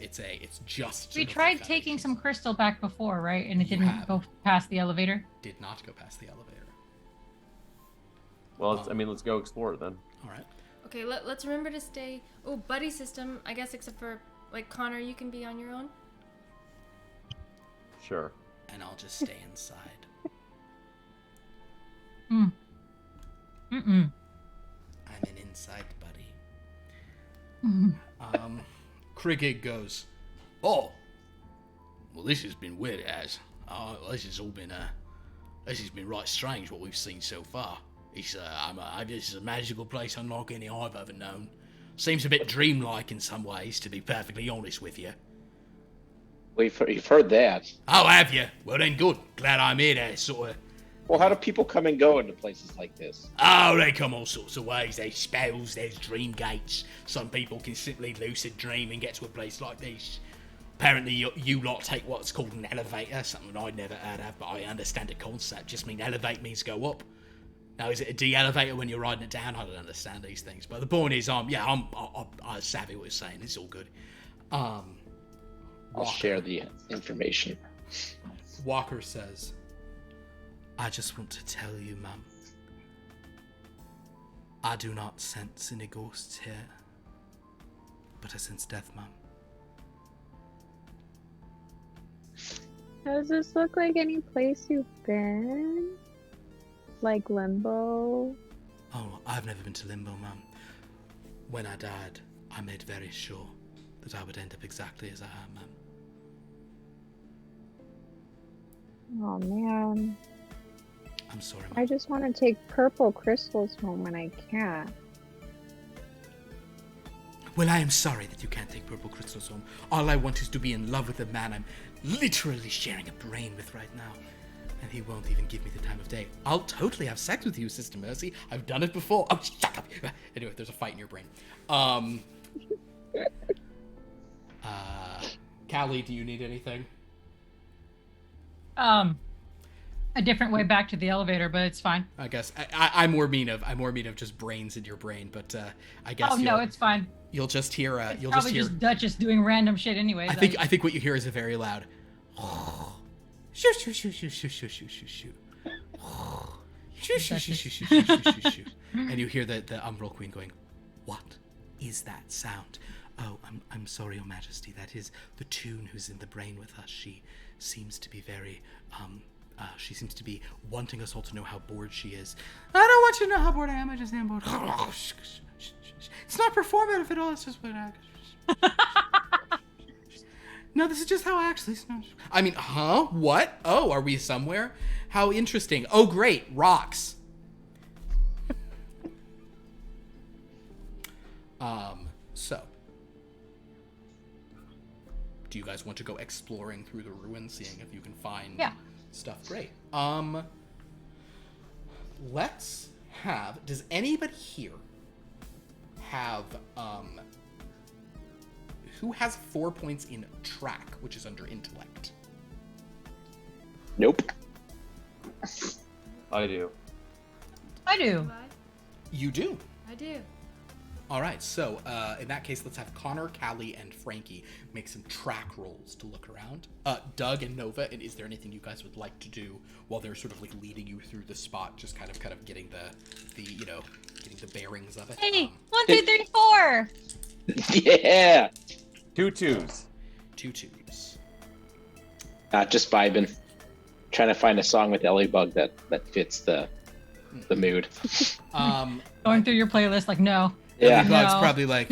just we tried taking some crystal back before, right? And it didn't go past the elevator. Did not go past the elevator. Well, let's go explore it then. All right. Okay, let's remember to stay. Oh, buddy system, I guess, except for Connor, you can be on your own. Sure. And I'll just stay inside. Mm. I'm an inside buddy. Mm. Krigig goes, oh, well, this has been weird, it has. This has been right strange what we've seen so far. This is a magical place unlike any I've ever known. Seems a bit dreamlike in some ways, to be perfectly honest with you. You've heard that. Oh, have you? Well then, good. Glad I'm here to sort of... Well, how do people come and go into places like this? Oh, they come all sorts of ways. There's spells, there's dream gates. Some people can simply lucid dream and get to a place like this. Apparently, you lot take what's called an elevator, something I'd never heard of, but I understand the concept. Just mean elevate means go up. Now, is it a de-elevator when you're riding it down? I don't understand these things. But the point is, I'm savvy what you're saying. It's all good. I'll share the information. Walker says, I just want to tell you, Mum. I do not sense any ghosts here. But I sense death, Mum. Does this look like any place you've been? Like Limbo? Oh, I've never been to Limbo, Mum. When I died, I made very sure that I would end up exactly as I am, Mum. Oh man. I'm sorry. I just want to take purple crystals home and I can't. Well, I am sorry that you can't take purple crystals home. All I want is to be in love with a man I'm literally sharing a brain with right now. And he won't even give me the time of day. I'll totally have sex with you, Sister Mercy. I've done it before. Oh, shut up. Anyway, there's a fight in your brain. Callie, do you need anything? A different way back to the elevator, but it's fine. I guess I'm more mean of just brains in your brain, but I guess. Oh no, it's fine. You'll just hear. You'll Probably just hear. just Duchess doing random shit, anyways. I think what you hear is a very loud. Shoo shoo shoo shoo shoo shoo shoo shoo shoo. Shoo shoo shoo shoo shoo shoo shoo shoo. And you hear the Umbral Queen going, "What is that sound?" Oh, I'm sorry, Your Majesty. That is the Toon who's in the brain with us. She seems to be very she seems to be wanting us all to know how bored she is. I don't want you to know how bored I am. I just am bored. It's not performative at all. It's just what I. No, this is just how I actually smell. I mean, huh? What? Oh, are we somewhere? How interesting. Oh, great. Rocks. So. Do you guys want to go exploring through the ruins, seeing if you can find stuff? Great. Let's have... Does anybody here have... Who has 4 points in track, which is under intellect? Nope. I do. You do? I do. All right, so in that case, let's have Connor, Callie, and Frankie make some track rolls to look around. Doug and Nova, and is there anything you guys would like to do while they're sort of like leading you through the spot, just kind of getting the getting the bearings of it? Hey, 1, 2, 3, 4. Yeah. 2 twos. 2 twos. Just vibing. Trying to find a song with Ellie Bug that fits the mood. Going through your playlist, like, no. Yeah. Ellie Bug's No. probably like,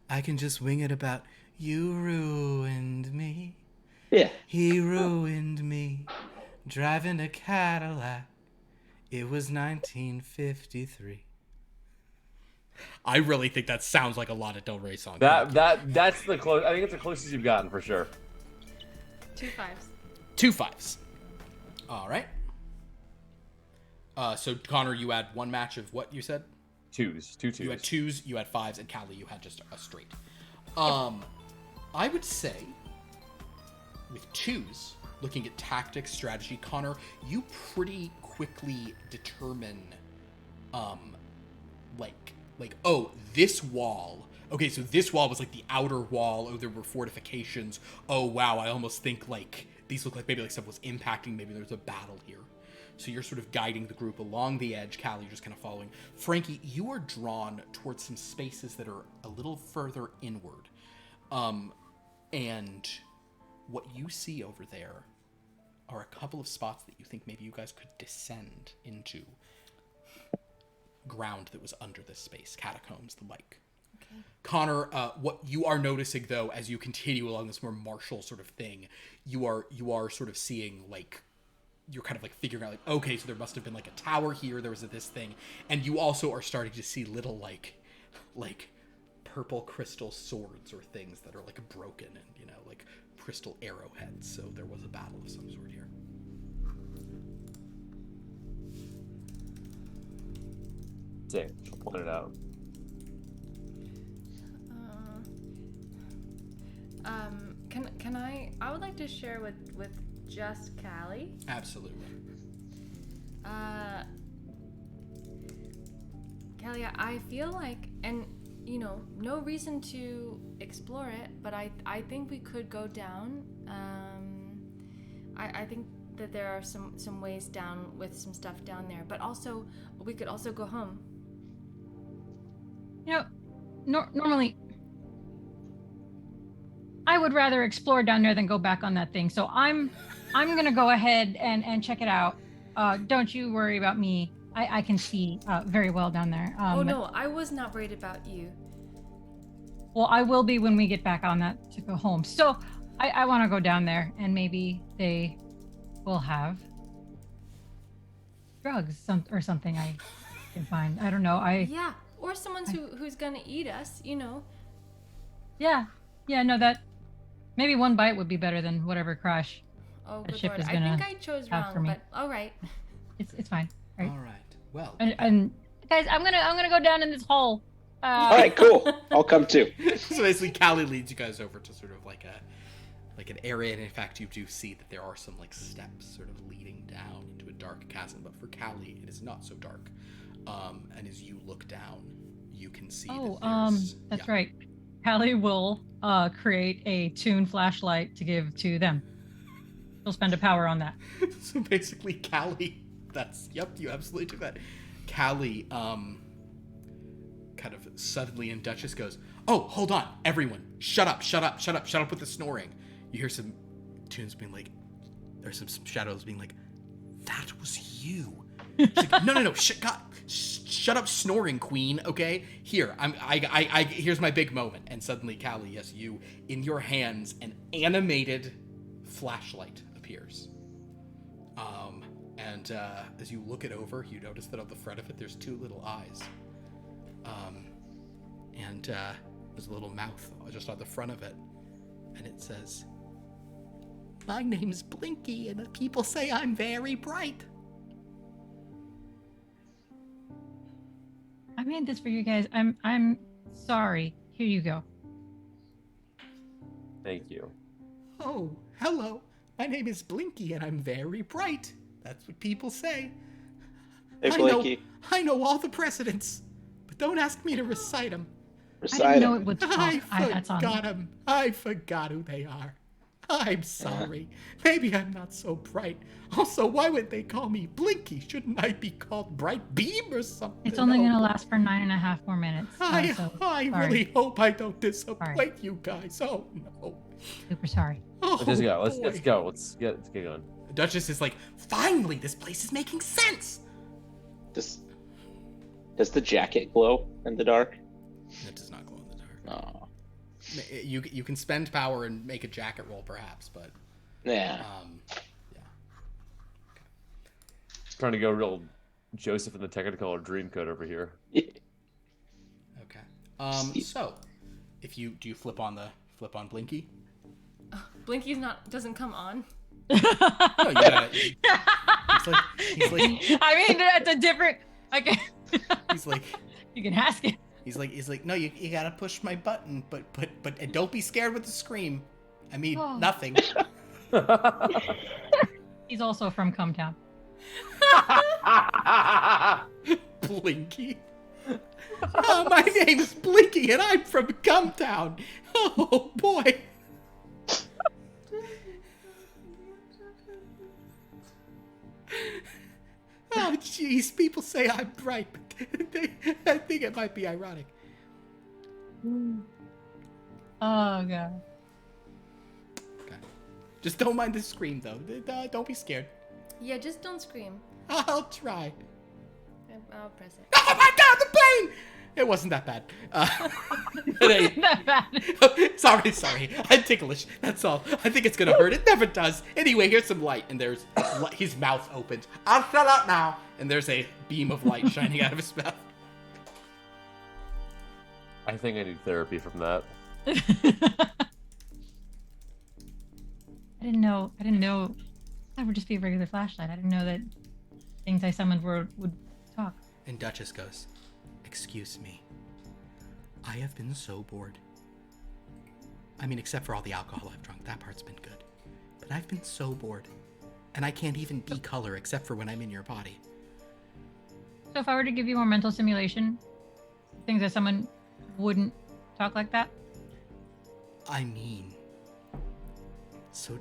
I can just wing it about, you ruined me. Yeah. He ruined me. Driving a Cadillac. It was 1953. I really think that sounds like a lot of Del Rey songs. That's the close. I think it's the closest you've gotten for sure. 2 5s. 2 5s. All right. So Connor, you had one match of what you said? 2s. 2 twos. You had 2s, you had 5s, and Callie, you had just a straight. I would say with 2s, looking at tactics, strategy, Connor, you pretty quickly determine, oh, this wall. Okay, so this wall was like the outer wall. Oh, there were fortifications. Oh, wow, I almost think like these look like maybe like stuff was impacting. Maybe there's a battle here. So you're sort of guiding the group along the edge. Callie, you're just kind of following. Frankie, you are drawn towards some spaces that are a little further inward. And what you see over there are a couple of spots that you think maybe you guys could descend into ground that was under this space, catacombs, the like. Okay. Connor, what you are noticing though, as you continue along this more martial sort of thing, you are sort of seeing like, you're kind of like figuring out like, okay, so there must have been like a tower here, there was this thing, and you also are starting to see little like purple crystal swords or things that are like broken and, you know, like crystal arrowheads. So there was a battle of some sort here. Sick. I'll point it out. Can I would like to share with just Callie. Absolutely. Callie, I feel like, and you know, no reason to explore it, but I think we could go down. I think that there are some ways down with some stuff down there, but also we could also go home. You know, normally I would rather explore down there than go back on that thing. So I'm gonna go ahead and check it out. Don't you worry about me. I can see very well down there. Oh no, I was not worried about you. Well, I will be when we get back on that to go home. So I want to go down there, and maybe they will have drugs or something I can find. I don't know. Yeah, or someone who's gonna eat us, you know. Yeah. No, that maybe one bite would be better than whatever crash. Oh, That good ship lord. is I gonna think I chose have for wrong, me. but all right. It's fine. Right. All right. Well. And guys, I'm gonna go down in this hole. All right, cool. I'll come too. So basically, Callie leads you guys over to sort of like an area, and in fact, you do see that there are some like steps sort of leading down into a dark chasm. But for Callie, it is not so dark. And as you look down, you can see. That's right. Callie will create a tune flashlight to give to them. She'll spend a power on that. So basically, Callie. You absolutely do that. Callie, kind of suddenly, and Duchess goes, "Oh, hold on, everyone, shut up with the snoring." You hear some tunes being like, there's some shadows being like, "That was you." She's like, no, shut up, snoring queen. Okay, here, here's my big moment. And suddenly, Callie, yes, you, in your hands, an animated flashlight appears. And as you look it over, you notice that on the front of it, there's two little eyes. And there's a little mouth just on the front of it. And it says, "My name's Blinky, and the people say I'm very bright." I made this for you guys. I'm sorry. Here you go. Thank you. "Oh, hello. My name is Blinky, and I'm very bright. That's what people say. Hey, Blinky. I know all the precedents, but don't ask me to recite them. I didn't know it would talk. I That's on forgot them. I forgot who they are. I'm sorry. Maybe I'm not so bright. Also, why would they call me Blinky? Shouldn't I be called Bright Beam or something?" It's only gonna last for 9.5 more minutes. I sorry. really hope I don't disappoint Sorry. you guys. Oh, no. Super sorry. Oh, Let's just go. Let's boy. go. Let's get going. Duchess is like, "Finally, this place is making sense." Does the jacket glow in the dark? It does not glow in the dark. Oh. You can spend power and make a jacket roll, perhaps, but Yeah. yeah. Trying to go real Joseph in the Technicolor Dreamcoat over here. Okay. So, do you flip on Blinky? Blinky's doesn't come on. No, you gotta. He's like. I mean, that's a different. Okay. He's like. You can ask it. He's like. No, you gotta push my button, but and don't be scared with the scream. I mean, Oh. nothing. He's also from Cumtown. Blinky. Oh, my name's Blinky, and I'm from Gumtown. Oh boy. Oh jeez, people say I'm bright, but I think it might be ironic. Oh god. Okay. Just don't mind the scream, though. Don't be scared. Yeah, just don't scream. I'll try. I'll press it. Oh my god, the plane! It wasn't that bad. Isn't that bad? Sorry. I'm ticklish. That's all. I think it's gonna hurt. It never does. Anyway, here's some light, and there's his mouth opens. I'll shut up now. And there's a beam of light shining out of his mouth. I think I need therapy from that. I didn't know. That would just be a regular flashlight. I didn't know that things I summoned would talk. And Duchess goes, "Excuse me. I have been so bored. I mean, except for all the alcohol I've drunk. That part's been good. But I've been so bored. And I can't even be color except for when I'm in your body." So if I were to give you more mental simulation, things that someone wouldn't talk like that. I mean, so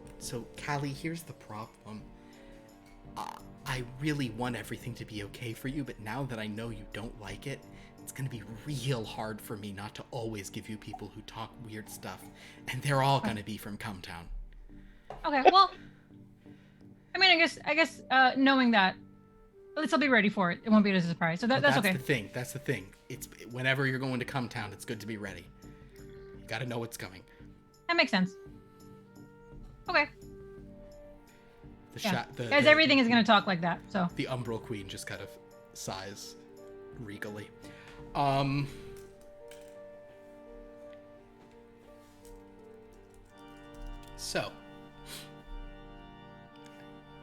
Callie, here's the problem. I really want everything to be okay for you, but now that I know you don't like it, it's gonna be real hard for me not to always give you people who talk weird stuff, and they're all gonna be from Cumtown. Okay, well, I mean, I guess, knowing that, at least I'll be ready for it. It won't be a surprise, so that's okay. That's the thing. It's whenever you're going to Cumtown, it's good to be ready. You gotta know what's coming. That makes sense. Okay. Guys, everything is gonna talk like that. So the Umbral Queen just kind of sighs regally. So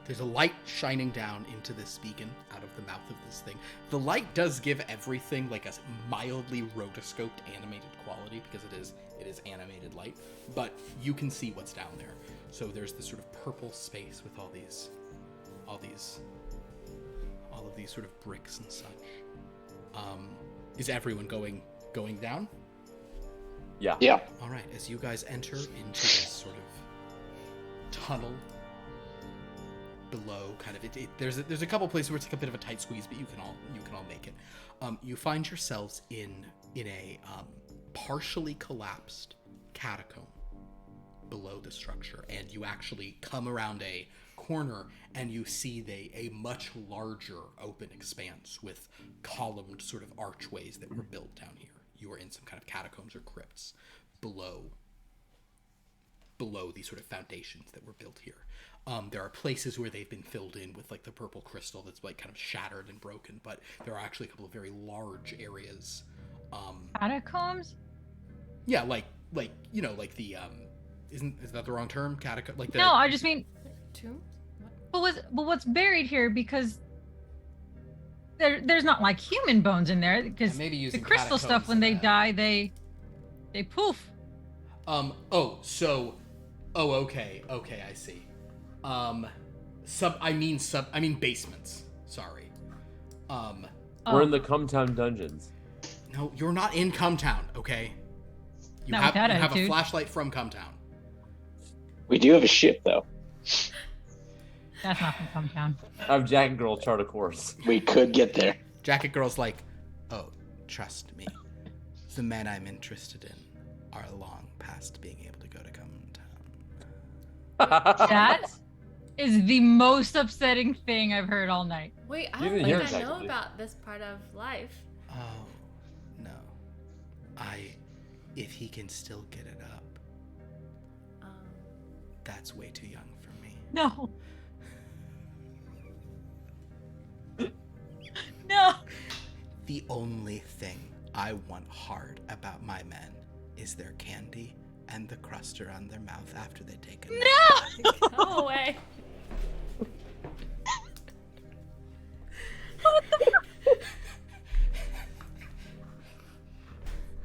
there's a light shining down into this beacon out of the mouth of this thing. The light does give everything like a mildly rotoscoped animated quality because it is animated light, but you can see what's down there. So there's this sort of purple space with all of these sort of bricks and such. Is everyone going down? Yeah. Yeah. All right, as you guys enter into this sort of tunnel below, kind of there's a couple places where it's like a bit of a tight squeeze, but you can all make it. You find yourselves in a partially collapsed catacomb below the structure, and you actually come around a corner and you see a much larger open expanse with columned sort of archways that were built down here. You are in some kind of catacombs or crypts below these sort of foundations that were built here. There are places where they've been filled in with like the purple crystal that's like kind of shattered and broken, but there are actually a couple of very large areas. Catacombs? Yeah, like you know, like the is that the wrong term? Catacomb? Like the No, I just mean. Tombs? But what's buried here, because there's not like human bones in there, because maybe the using crystal stuff catacombs when they as- die they poof. Okay, I see. I mean basements. Sorry. We're in the Cumtown dungeons. No, you're not in Cumtown, okay? You Not have, with that you have a attitude. flashlight from Cumtown. We do have a ship, though. That's not from Cumtown. I have Jack and Girl chart a course. We could get there. Jacket Girl's like, oh, trust me. The men I'm interested in are long past being able to go to Cumtown. That is the most upsetting thing I've heard all night. Wait, I You don't didn't think hear I us, know actually. about this part of life. Oh, no. If he can still get it up, that's way too young for me. No. No. The only thing I want hard about my men is their candy and the crust around their mouth after they take a nap. No. Go away.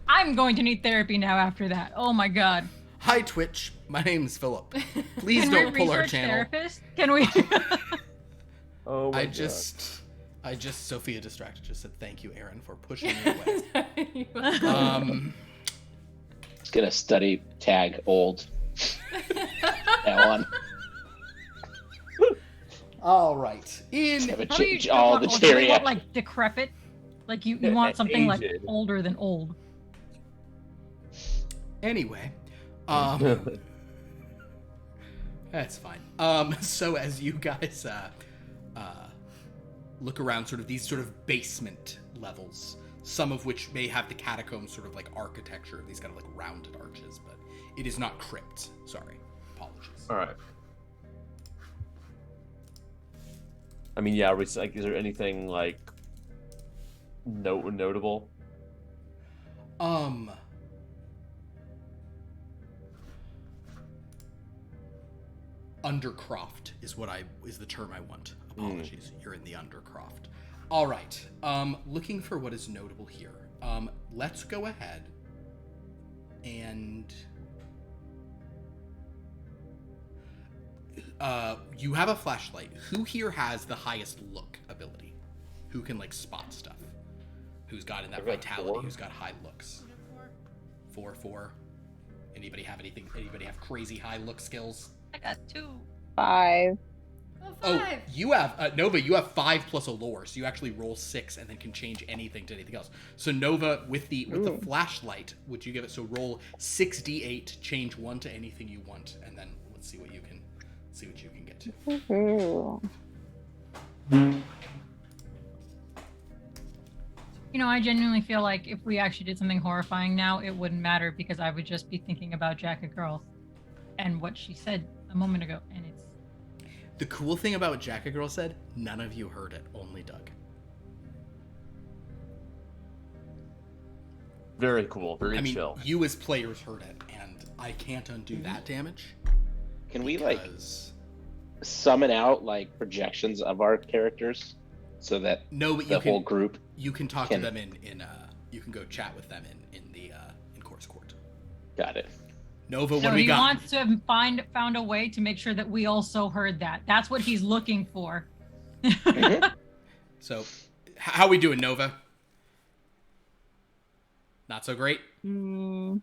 I'm going to need therapy now after that. Oh my god. Hi, Twitch. My name's Philip. Please Can don't we pull our research channel. therapist? Can we? Oh my I God. just Sophia distracted just said thank you, Aaron, for pushing me away. Sorry. It's gonna study tag old. Now on. All right. Have a How do you change all the want, do you want, geriatric. like decrepit? Like you want something like Aged. older than old. Anyway, that's fine. So as you guys look around sort of these sort of basement levels, some of which may have the catacomb sort of like architecture, these kind of like rounded arches, but it is not crypt. Sorry. Apologies. All right. I mean, yeah. Like, is there anything like notable? Undercroft is the term I want. Apologies. You're in the Undercroft. All right. Looking for what is notable here. Let's go ahead and you have a flashlight. Who here has the highest look ability? Who can like spot stuff? Who's got in that I've got vitality? 4. Who's got high looks? 4. Anybody have anything? Anybody have crazy high look skills? I got 2. 5. Oh, 5. Oh, you have Nova. You have 5 plus a lore, so you actually roll 6 and then can change anything to anything else. So Nova, with the flashlight, would you give it? So roll 6d8, change 1 to anything you want, and then let's see what you can get to. Ooh. You know, I genuinely feel like if we actually did something horrifying now, it wouldn't matter because I would just be thinking about Jacket Girl and what she said a moment ago, and it's The cool thing about what Jacket Girl said, none of you heard it, only Doug. Very cool. Very I mean, chill. you as players heard it, and I can't undo that damage. Can we like because- summon out like projections of our characters so that No, but the whole group you can talk can- to them in you can go chat with them in course court. got it? Nova, what So do we he got? wants to have found a way to make sure that we also heard that. That's what he's looking for. So, how we doing, Nova? Not so great. 3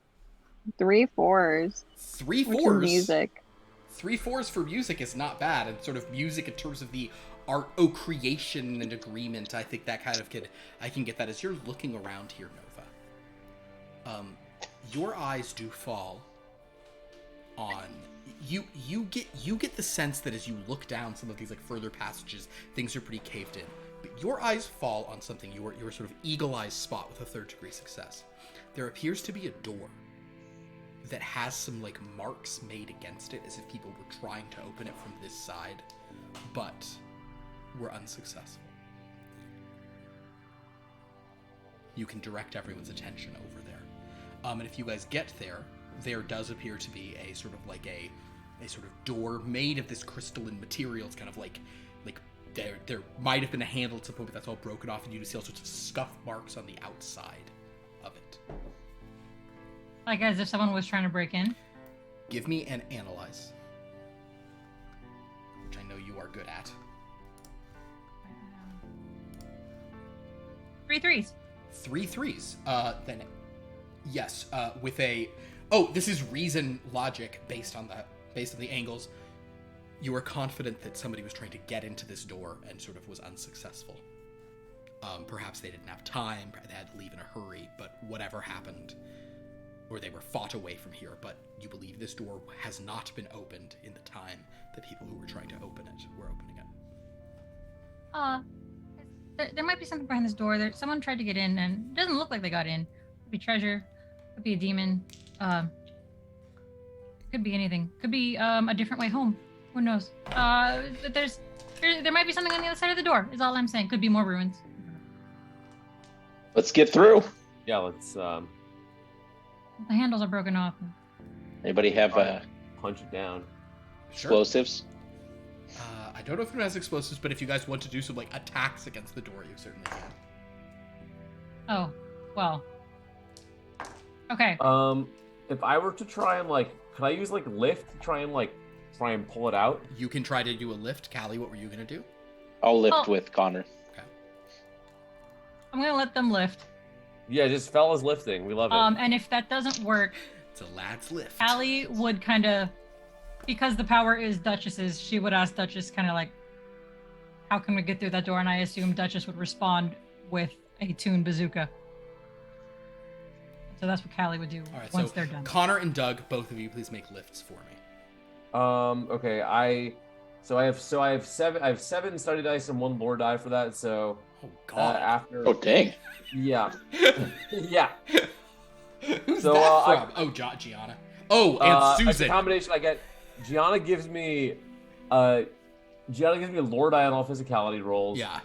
4s. 3 Which is 4s. music. 3 4s for music is not bad, and sort of music in terms of the art, creation and agreement. I think that kind of I can get that as you're looking around here, Nova. Your eyes do fall on you. You get the sense that as you look down some of these like further passages, things are pretty caved in. But your eyes fall on something your sort of eagle-eyed spot with a 3rd degree success. There appears to be a door that has some like marks made against it as if people were trying to open it from this side, but were unsuccessful. You can direct everyone's attention over there. And if you guys get there, there does appear to be a sort of like a sort of door made of this crystalline material. It's kind of like there might have been a handle at some point, but that's all broken off, and you can see all sorts of scuff marks on the outside of it. Like as if someone was trying to break in. Give me an analyze, which I know you are good at. 3 3s. 3 3s. Then, yes. With a, this is reason logic based on the angles. You are confident that somebody was trying to get into this door and sort of was unsuccessful. Perhaps they didn't have time. They had to leave in a hurry. But whatever happened, or they were fought away from here. But you believe this door has not been opened in the time the people who were trying to open it were opening it. There might be something behind this door. Someone tried to get in, and it doesn't look like they got in. Could be treasure. Could be a demon. Could be anything. Could be a different way home. Who knows? But there might be something on the other side of the door. Is all I'm saying. Could be more ruins. Let's get through. Yeah, let's The handles are broken off. Anybody have punch it down. Sure. explosives? I don't know if anyone has explosives, but if you guys want to do some like attacks against the door, you certainly can. Oh, well. Okay. If I were to try and could I use lift to try and pull it out? You can try to do a lift. Callie, what were you gonna do? I'll lift Oh. with Connor. I'm gonna let them lift. Yeah, just fellas lifting. We love it. And if that doesn't work, It's a lad's lift. Allie would kind of, because the power is Duchess's, she would ask Duchess kind of how can we get through that door? And I assume Duchess would respond with a tuned bazooka. So that's what Callie would do All right, once so they're done. Connor and Doug, both of you, please make lifts for me. Okay, I have 7 study dice and 1 lore die for that. So Oh God. after Oh dang! yeah, yeah. Who's So, that from? Gianna. Oh, and It's a Susan. combination. I get Gianna gives me a lore die on all physicality rolls. Yeah.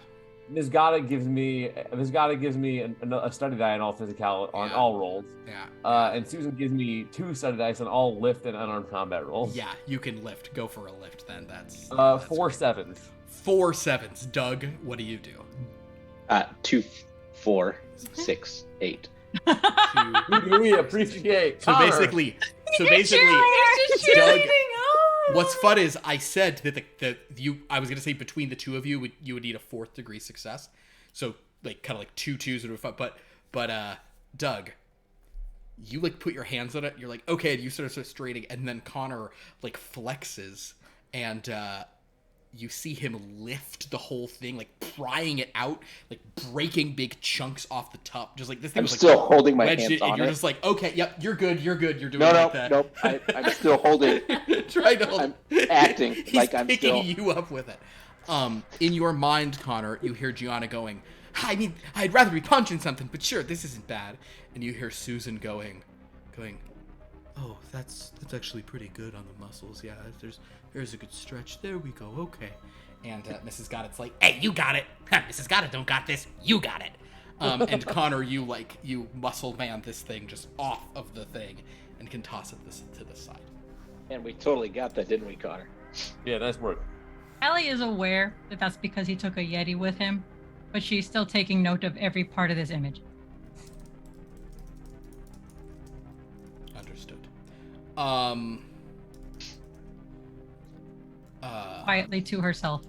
Ms. Gata gives me a study die on all physicality on Yeah. all rolls. Yeah. And Susan gives me 2 study dice on all lift and unarmed combat rolls. Yeah, you can lift. Go for a lift then. That's 4 7s. 4 7s. Doug, what do you do? 2, 4, 6, 8. We appreciate. So Connor. basically, Doug. What's fun is I said that I was gonna say between the two of you you would need a 4th degree success, so kind of 2 2s would be fun. But Doug, you put your hands on it. You're like, okay, and you start straining, and then Connor flexes, and you see him lift the whole thing, prying it out, breaking big chunks off the top. Just this thing I'm was still holding my wedged hands in, and on you're it. just okay, yep, you're good. You're doing No, that. nope. I'm still holding. Trying to hold. I'm acting He's like I'm picking still. you up with it. In your mind, Connor, you hear Gianna going, I mean, I'd rather be punching something, but sure, this isn't bad. And you hear Susan going, Oh, that's actually pretty good on the muscles. Yeah, there's a good stretch. There we go. Okay. And Mrs. Goddard's like, hey, you got it. Mrs. Goddard don't got this. You got it. And Connor, you muscle man this thing just off of the thing and can toss it to the side. And we totally got that, didn't we, Connor? Yeah, nice work. Ellie is aware that that's because he took a Yeti with him, but she's still taking note of every part of this image. Understood. Quietly to herself.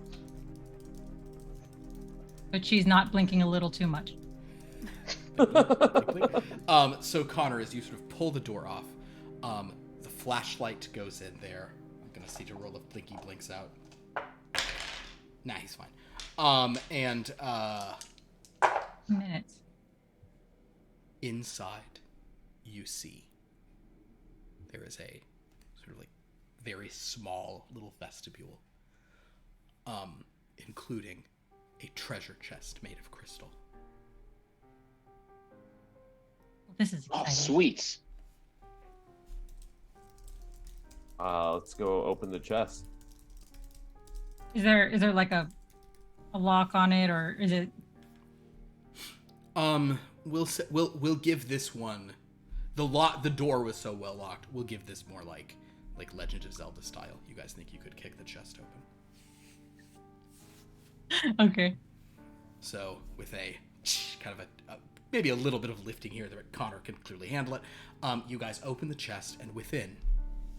But she's not blinking a little too much. So Connor, as you sort of pull the door off, the flashlight goes in there. I'm gonna see to roll if Blinky blinks out. Nah, he's fine. Minutes. Inside, you see there is a sort of like very small little vestibule, including a treasure chest made of crystal. Well, this is exciting. Oh, sweet. Let's go open the chest. Is there like a lock on it, or is it? We'll give this one the door was so well locked. We'll give this more like Legend of Zelda style. You guys think you could kick the chest open? Okay. So with a kind of a maybe a little bit of lifting here that Connor can clearly handle it, you guys open the chest, and within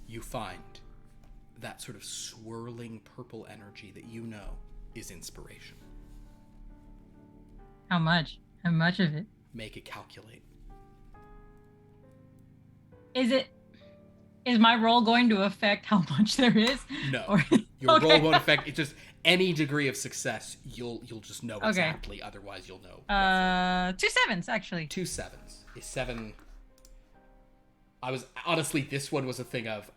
you find that sort of swirling purple energy that you know is inspiration. How much? How much of it? Make it calculate. Is my roll going to affect how much there is? No. Or... Your Okay. roll won't affect it. Just any degree of success, you'll just know exactly. Otherwise, you'll know. 2 7s actually. 2 7s. A 7. I was honestly, this one was a thing of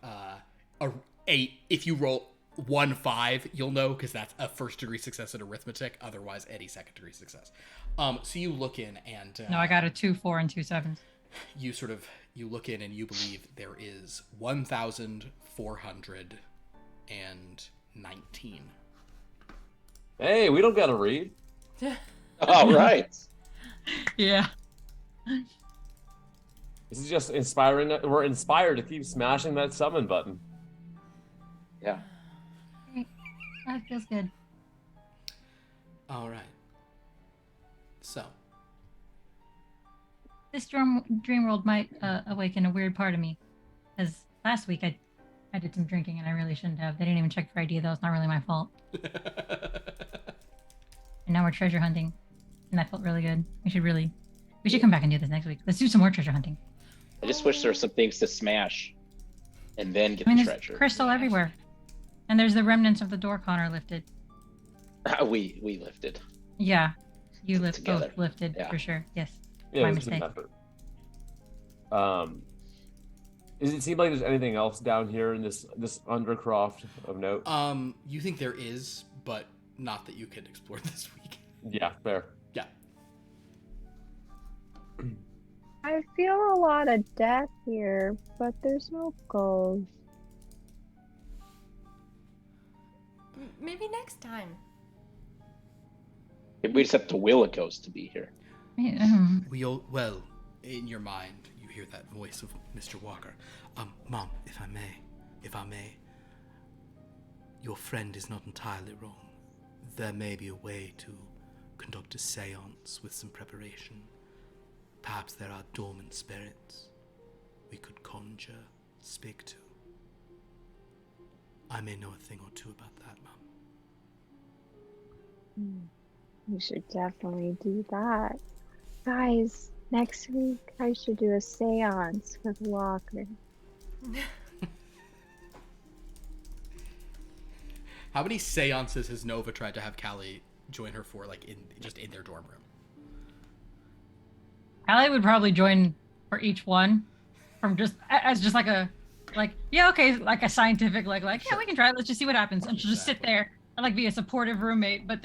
if you roll 1 5, you'll know because that's a first degree success in arithmetic. Otherwise, any second degree success. So you look in and No, I got a 2 4 and 2 7s. You look in and you believe there is 1,419. Hey, we don't gotta read. All right. Yeah. This is just inspiring. We're inspired to keep smashing that summon button. Yeah. That feels good. All right. So. This dream world might awaken a weird part of me, because last week I did some drinking and I really shouldn't have. They didn't even check for ID, though. It's not really my fault. And now we're treasure hunting, and that felt really good. We should come back and do this next week. Let's do some more treasure hunting. I just wish there were some things to smash and then get I mean, the there's treasure. crystal everywhere, and there's the remnants of the door Connor lifted. We lifted. Yeah, you Together. both lifted Yeah. for sure. Yes. Yeah, My it was a mistake. good effort. Does it seem like there's anything else down here in this undercroft of note? You think there is, but not that you can explore this week. Yeah, fair. Yeah. I feel a lot of death here, but there's no ghosts. Maybe next time. We just have to will a ghost to be here. Well, in your mind, you hear that voice of Mr. Walker. Mom, if I may, your friend is not entirely wrong. There may be a way to conduct a seance with some preparation. Perhaps there are dormant spirits we could conjure, speak to. I may know a thing or two about that, Mom. We should definitely do that. Guys, next week I should do a seance with Walker. How many seances has Nova tried to have Callie join her for, like, in their dorm room? Allie would probably join for each one, from just like a scientific yeah, we can try it. Let's just see what happens, and she'll just sit there and like be a supportive roommate. But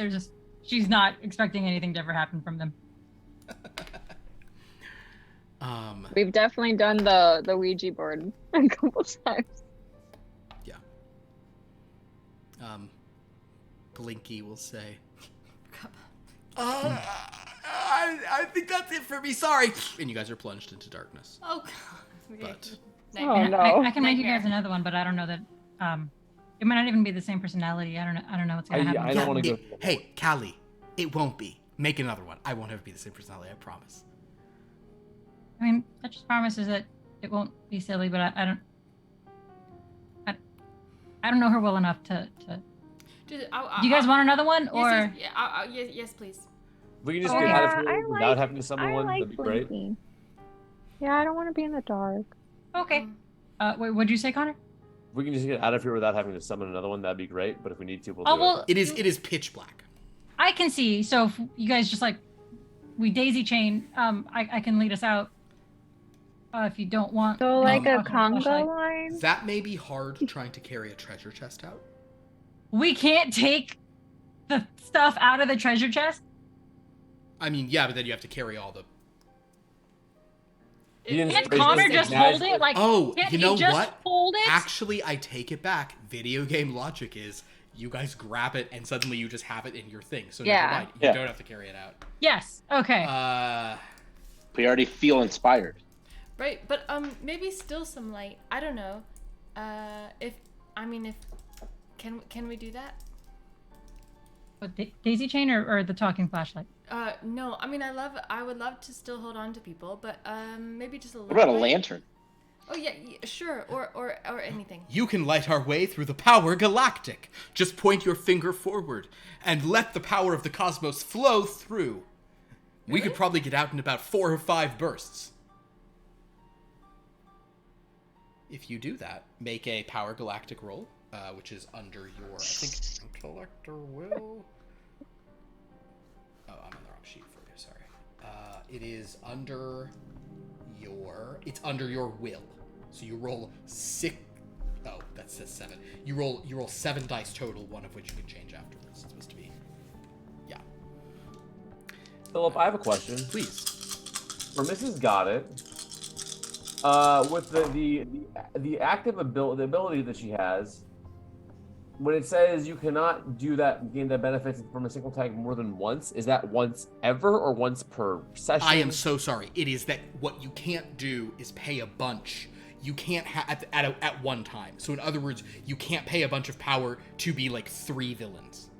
she's not expecting anything to ever happen from them. We've definitely done the Ouija board a couple times. Blinky will say, I think that's it for me. Sorry. And you guys are plunged into darkness. Oh god. But Oh no. I can make you Nightmare. guys another one, but I don't know that. It might not even be the same personality. I don't know what's gonna happen. I don't want to go. Hey, Callie, it won't be. Make another one. I won't ever be the same personality. I promise. I mean, that just promises that it won't be silly, but I don't know her well enough to. Do you guys want another one, or? Yes, please. If we can just Oh, get yeah, out of here I without like- having to summon I one, like that'd be great. blinking. Yeah, I don't want to be in the dark. Okay. Mm. Wait, what'd you say, Connor? If we can just get out of here without having to summon another one, that'd be great. But if we need to, we'll Oh do well, It is pitch black. I can see. So if you guys just we daisy chain, I can lead us out. If you don't want. So like a flashlight. conga line. That may be hard trying to carry a treasure chest out. We can't take the stuff out of the treasure chest. I mean, yeah, but then you have to carry all the... it. Can't Connor just hold it? Like, Oh, can't you he know just what? hold it? Actually, I take it back. Video game logic is you guys grab it and suddenly you just have it in your thing. So Yeah. never mind. You Yeah. don't have to carry it out. Yes. Okay. We already feel inspired. Right, but maybe still some light. I don't know. If can we do that? What, daisy chain or the talking flashlight? No. I mean, I would love to still hold on to people, but maybe just a little. What about a light. lantern? Oh yeah, sure, or anything. You can light our way through the power galactic. Just point your finger forward and let the power of the cosmos flow through. We could probably get out in about 4 or 5 bursts. If you do that, make a power galactic roll, which is under your, I think, intellect or will. Oh, I'm on the wrong sheet for you. Sorry. It is under your. It's under your will. So you roll 6. Oh, that says 7. You roll 7 dice total, one of which you can change afterwards. It's supposed to be. Yeah. Philip, I have a question. Please. For Mrs. Got It, with the active ability that she has, when it says you cannot do that, gain the benefits from a single tag more than once, is that once ever or once per session? I am so sorry. It is that what you can't do is pay a bunch. You can't have at one time. So in other words, you can't pay a bunch of power to be like 3 villains.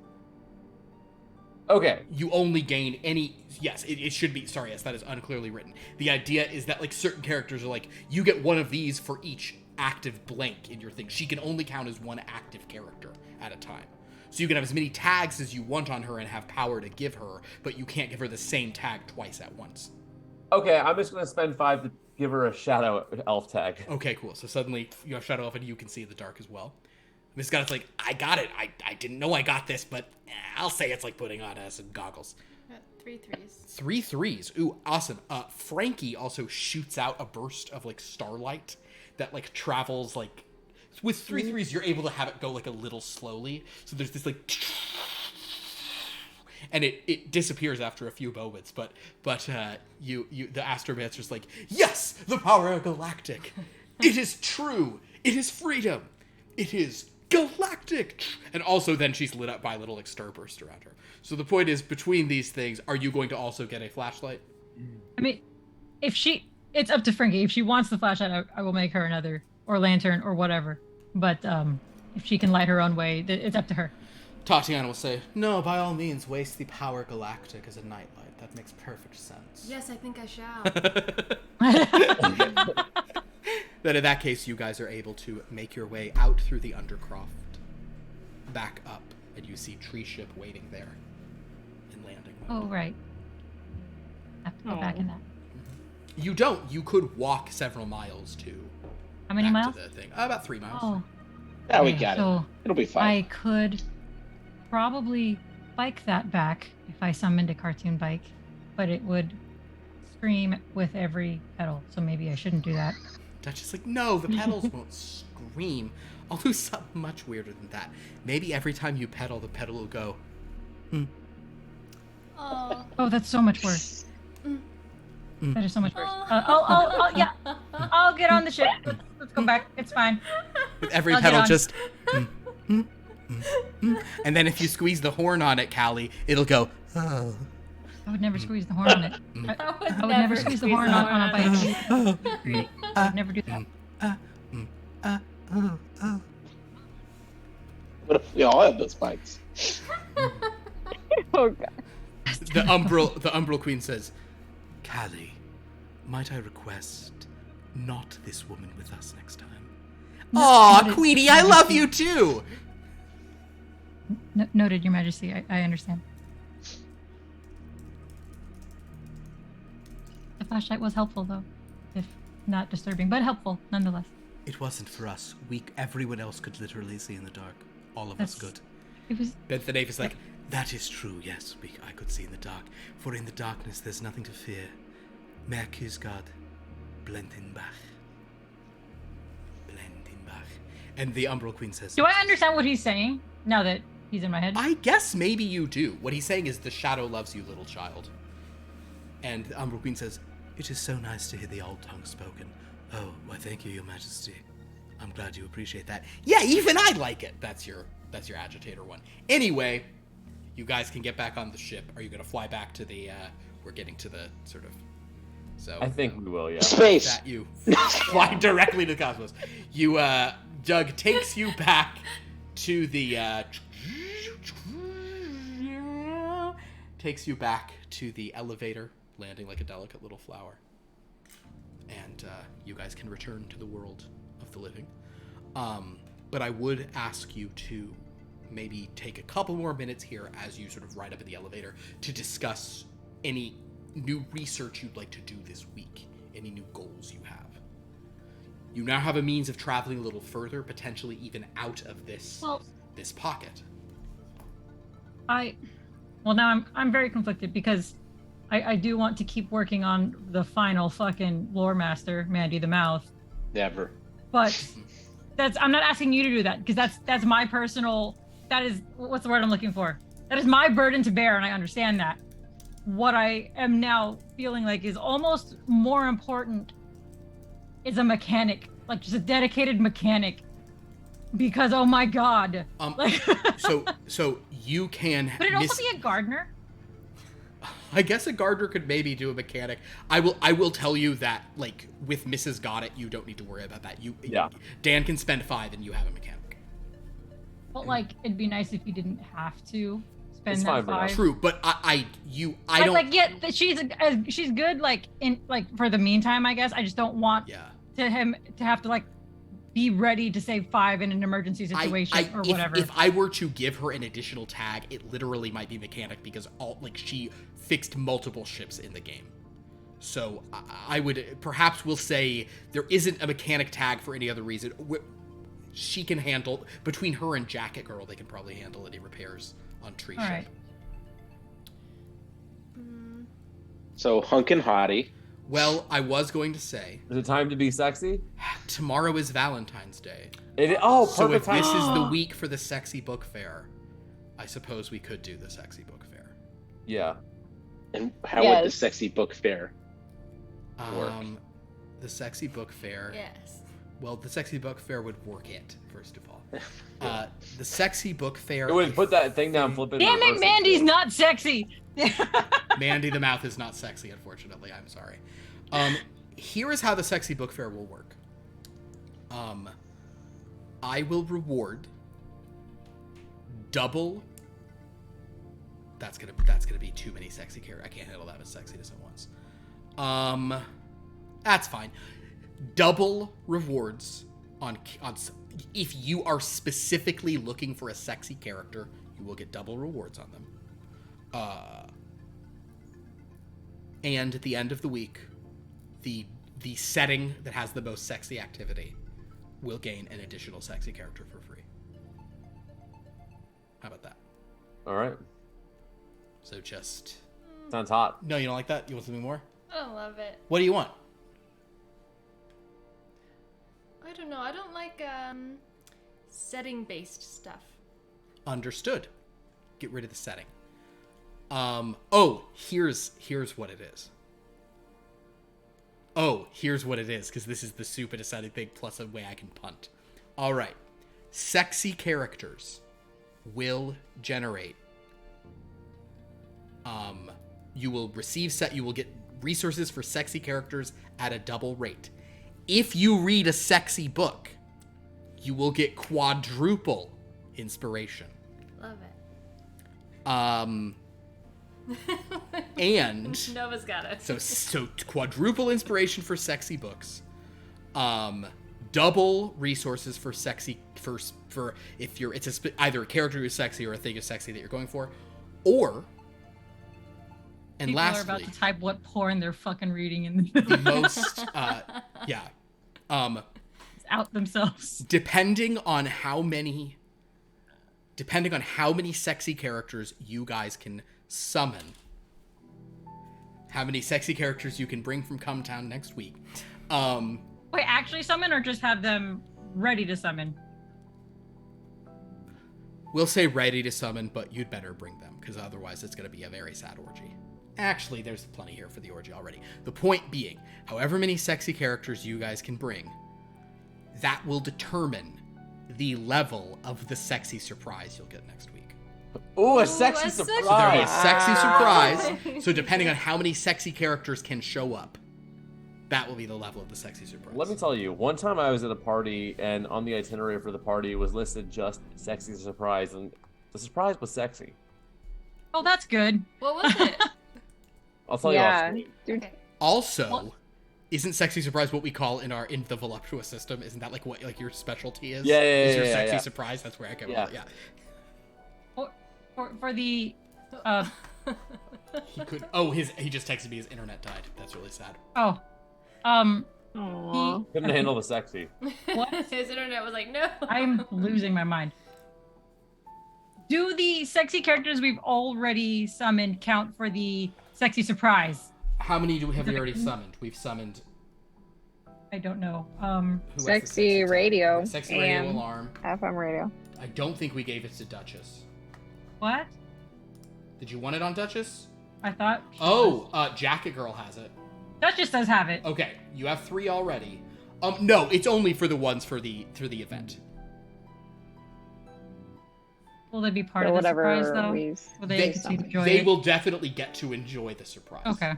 Okay. You only gain any. Yes, it should be. Sorry, yes, that is unclearly written. The idea is that like certain characters are like you get one of these for each active blank in your thing. She can only count as one active character at a time. So you can have as many tags as you want on her and have power to give her, but you can't give her the same tag twice at once. Okay, I'm just gonna spend 5 to give her a shadow elf tag. Okay, cool. So suddenly you have Shadow Elf and you can see in the dark as well. Miss Goddard's like, I got it. I didn't know I got this, but I'll say it's like putting on some goggles. 3 threes. 3 threes. Ooh, awesome. Frankie also shoots out a burst of like starlight that like travels like with 3 threes. You're able to have it go like a little slowly. So there's this like, and it disappears after a few moments. But the Astromancer's like, yes, the power of galactic. It is true. It is freedom. It is galactic. And also then she's lit up by a little like starburst around her. So the point is, between these things, are you going to also get a flashlight? I mean, it's up to Frankie. If she wants the flashlight, I will make her another, or lantern, or whatever. But if she can light her own way, it's up to her. Tatiana will say, no, by all means, waste the power galactic as a nightlight. That makes perfect sense. Yes, I think I shall. Then in that case, you guys are able to make your way out through the Undercroft, back up, and you see Tree Ship waiting there in landing mode. Oh, right. I have to go back in that. You don't. You could walk several miles to How many back miles? to the thing. About 3 miles. Oh, Yeah, we okay, got it. so It'll be I fine. could probably bike that back if I summoned a cartoon bike, but it would scream with every pedal, so maybe I shouldn't do that. Dutch is like, no, the pedals won't scream. I'll do something much weirder than that. Maybe every time you pedal, the pedal will go, Oh. Oh, that's so much worse. That is so much worse. Yeah. I'll get on the ship. Let's go back. It's fine. With every I'll get pedal on. just. And then if you squeeze the horn on it, Callie, it'll go. Oh. I would never squeeze the horn on it. I would never squeeze the horn on a bike. I would never do that. What if we all had those bikes? Oh god. The Umbral Queen says, Callie, might I request not this woman with us next time? Aw, Queenie, I love you too! Noted, Your Majesty. I understand. The flashlight was helpful, though, if not disturbing, but helpful nonetheless. It wasn't for us. Everyone else could literally see in the dark. All of us could. It was. Benthanave is like, that is true, yes, I could see in the dark. For in the darkness there's nothing to fear. Merkus God, Blendenbach. And the Umbral Queen says, Do I understand what he's saying now that he's in my head? I guess maybe you do. What he's saying is the shadow loves you, little child. And the Umbral Queen says, it is so nice to hear the old tongue spoken. Oh, why thank you, Your Majesty. I'm glad you appreciate that. Yeah, even I like it. That's your agitator one. Anyway, you guys can get back on the ship. Are you going to fly back to the, we're getting to the sort of, so. I think we will, yeah. Space. That you fly directly to the cosmos. You, Doug takes you back to the, takes you back to the elevator, landing like a delicate little flower. And, you guys can return to the world of the living. But I would ask you to maybe take a couple more minutes here as you sort of ride up in the elevator to discuss any new research you'd like to do this week, any new goals you have. You now have a means of traveling a little further, potentially even out of this this pocket. Now I'm very conflicted because I do want to keep working on the final fucking lore master, Mandy the Mouth. Never. But I'm not asking you to do that because that's my personal. That is what's the word I'm looking for. That is my burden to bear, and I understand that. What I am now feeling like is almost more important is a mechanic, like just a dedicated mechanic, because oh my god. So you can. Could it also be a gardener? I guess a gardener could maybe do a mechanic. I will tell you that, like, with Mrs. Goddett, you don't need to worry about that. Dan can spend 5 and you have a mechanic. But like, it'd be nice if you didn't have to spend It's that fine, bro. 5. True, but I don't. Like, yeah, she's good. Like for the meantime, I guess. I just don't want to have to like be ready to save 5 in an emergency situation or whatever. If I were to give her an additional tag, it literally might be mechanic because she fixed multiple ships in the game. So I would perhaps we'll say there isn't a mechanic tag for any other reason. She can handle, between her and Jacket Girl, they can probably handle any repairs on Tree Ship. Right. So hunk and hottie. Well, I was going to say, Is it time to be sexy? tomorrow is Valentine's Day. Perfect So if time. this is the week for the sexy book fair, I suppose we could do the sexy book fair. Yeah. And how would the Yes. sexy book fair work? The sexy book fair. Yes. Well, the sexy book fair would work it, first of all. The sexy book fair. Go ahead, put that thing down, flip it. Damn it, Mandy's not sexy. Mandy the Mouth is not sexy, unfortunately. I'm sorry. Here is how the sexy book fair will work. I will reward double. That's gonna be too many sexy characters. I can't handle that much sexiness at once. That's fine. Double rewards on if you are specifically looking for a sexy character, you will get double rewards on them. And at the end of the week, the setting that has the most sexy activity will gain an additional sexy character for free. How about that? All right. So just... Sounds hot. No, you don't like that? You want something more? I love it. What do you want? I don't know. I don't like setting-based stuff. Understood. Get rid of the setting. Here's what it is. Oh, here's what it is, because this is the super deciding thing plus a way I can punt. All right. Sexy characters will generate. You will get resources for sexy characters at a double rate. If you read a sexy book, you will get quadruple inspiration. Love it. And Nova's got it. so quadruple inspiration for sexy books. Double resources for sexy for if you're either a character who's sexy or a thing is sexy that you're going for, or and People lastly, are about to type what porn they're fucking reading in the the most out themselves. depending on how many sexy characters you guys can summon, how many sexy characters you can bring from Cumtown next week. Wait, actually summon or just have them ready to summon? We'll say ready to summon, but you'd better bring them, because otherwise it's going to be a very sad orgy. Actually, there's plenty here for the orgy already. The point being, however many sexy characters you guys can bring, that will determine the level of the sexy surprise you'll get next week. Ooh, a Ooh, sexy a sexy surprise. So there'll be a sexy surprise. surprise. So depending on how many sexy characters can show up, that will be the level of the sexy surprise. Let me tell you, one time I was at a party, and on the itinerary for the party was listed just sexy surprise, and the surprise was sexy. Oh, that's good. What was it? I'll tell you Yeah. off screen. Dude, Okay. Also, What? isn't sexy surprise what we call in the voluptuous system? Isn't that like your specialty is? Yeah, Is your yeah, sexy yeah. surprise? That's where I come Yeah. from. Yeah. For the He could. Oh, he just texted me his internet died. That's really sad. aw. Couldn't handle the sexy. What? His internet was like, no. I'm losing my mind. Do the sexy characters we've already summoned count for the sexy surprise? How many have we already summoned? We've summoned. I don't know. Who has the Sexy radio Sexy radio and alarm. FM radio. I don't think we gave it to Duchess. What? Did you want it on Duchess? I thought. Jacket Girl has it. Duchess does have it. Okay, you have 3 already. No, it's only for the ones for the event. Will they be part Or of the whatever surprise though? we Will they They- get to enjoy They it? will definitely get to enjoy the surprise. Okay.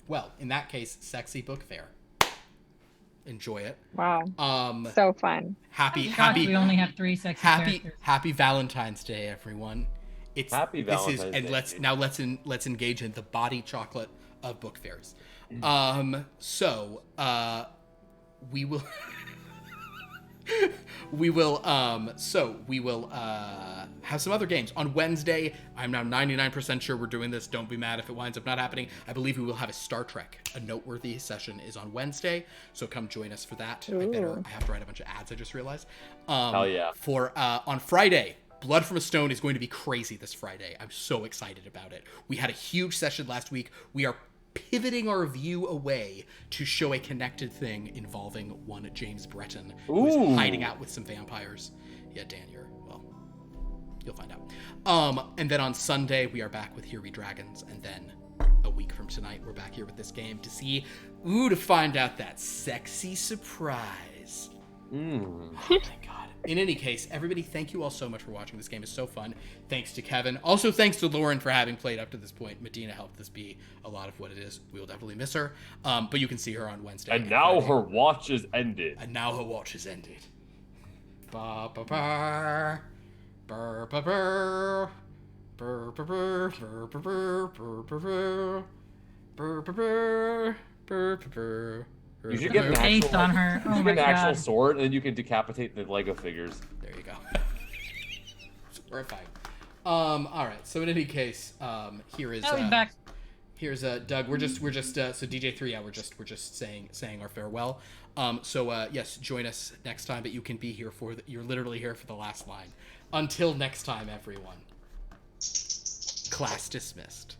Well, in that case, sexy book fair. Enjoy it. Wow. So fun. Gosh, we only have 3 sexy characters. happy Valentine's Day, everyone. It's Happy Valentine's Day. and let's engage in the body chocolate of book fairs. We will we will have some other games on Wednesday. I'm now 99% sure we're doing this. Don't be mad if it winds up not happening. I believe we will have a Star Trek. A noteworthy session is on Wednesday, so come join us for that. I have to write a bunch of ads. I just realized. Hell yeah! For on Friday, Blood from a Stone is going to be crazy this Friday. I'm so excited about it. We had a huge session last week. We are pivoting our view away to show a connected thing involving one James Breton who is Ooh. hiding out with some vampires. Yeah, Dan, you'll find out. And then on Sunday we are back with Here We Dragons, and then a week from tonight we're back here with this game to find out that sexy surprise. Oh my god. In any case, everybody, thank you all so much for watching. This game is so fun. Thanks to Kevin. Also, thanks to Lauren for having played up to this point. Medina helped this be a lot of what it is. We will definitely miss her. But you can see her on Wednesday. And now Friday. her watch is ended. And now her watch is ended. Ba ba ba. Burr ba burr. Burr ba burr. Burr ba burr. Burr ba burr. Burr ba burr. Burr ba burr. You should get an Based actual, on her. you Oh should my get an actual god. sword, and then you can decapitate the Lego figures. There you go. It's horrifying. All right. So in any case, here is. Oh, he's back. Here's Doug. We're just so DJ3. Yeah, we're just saying our farewell. Yes, join us next time. But you can be here you're literally here for the last line. Until next time, everyone. Class dismissed.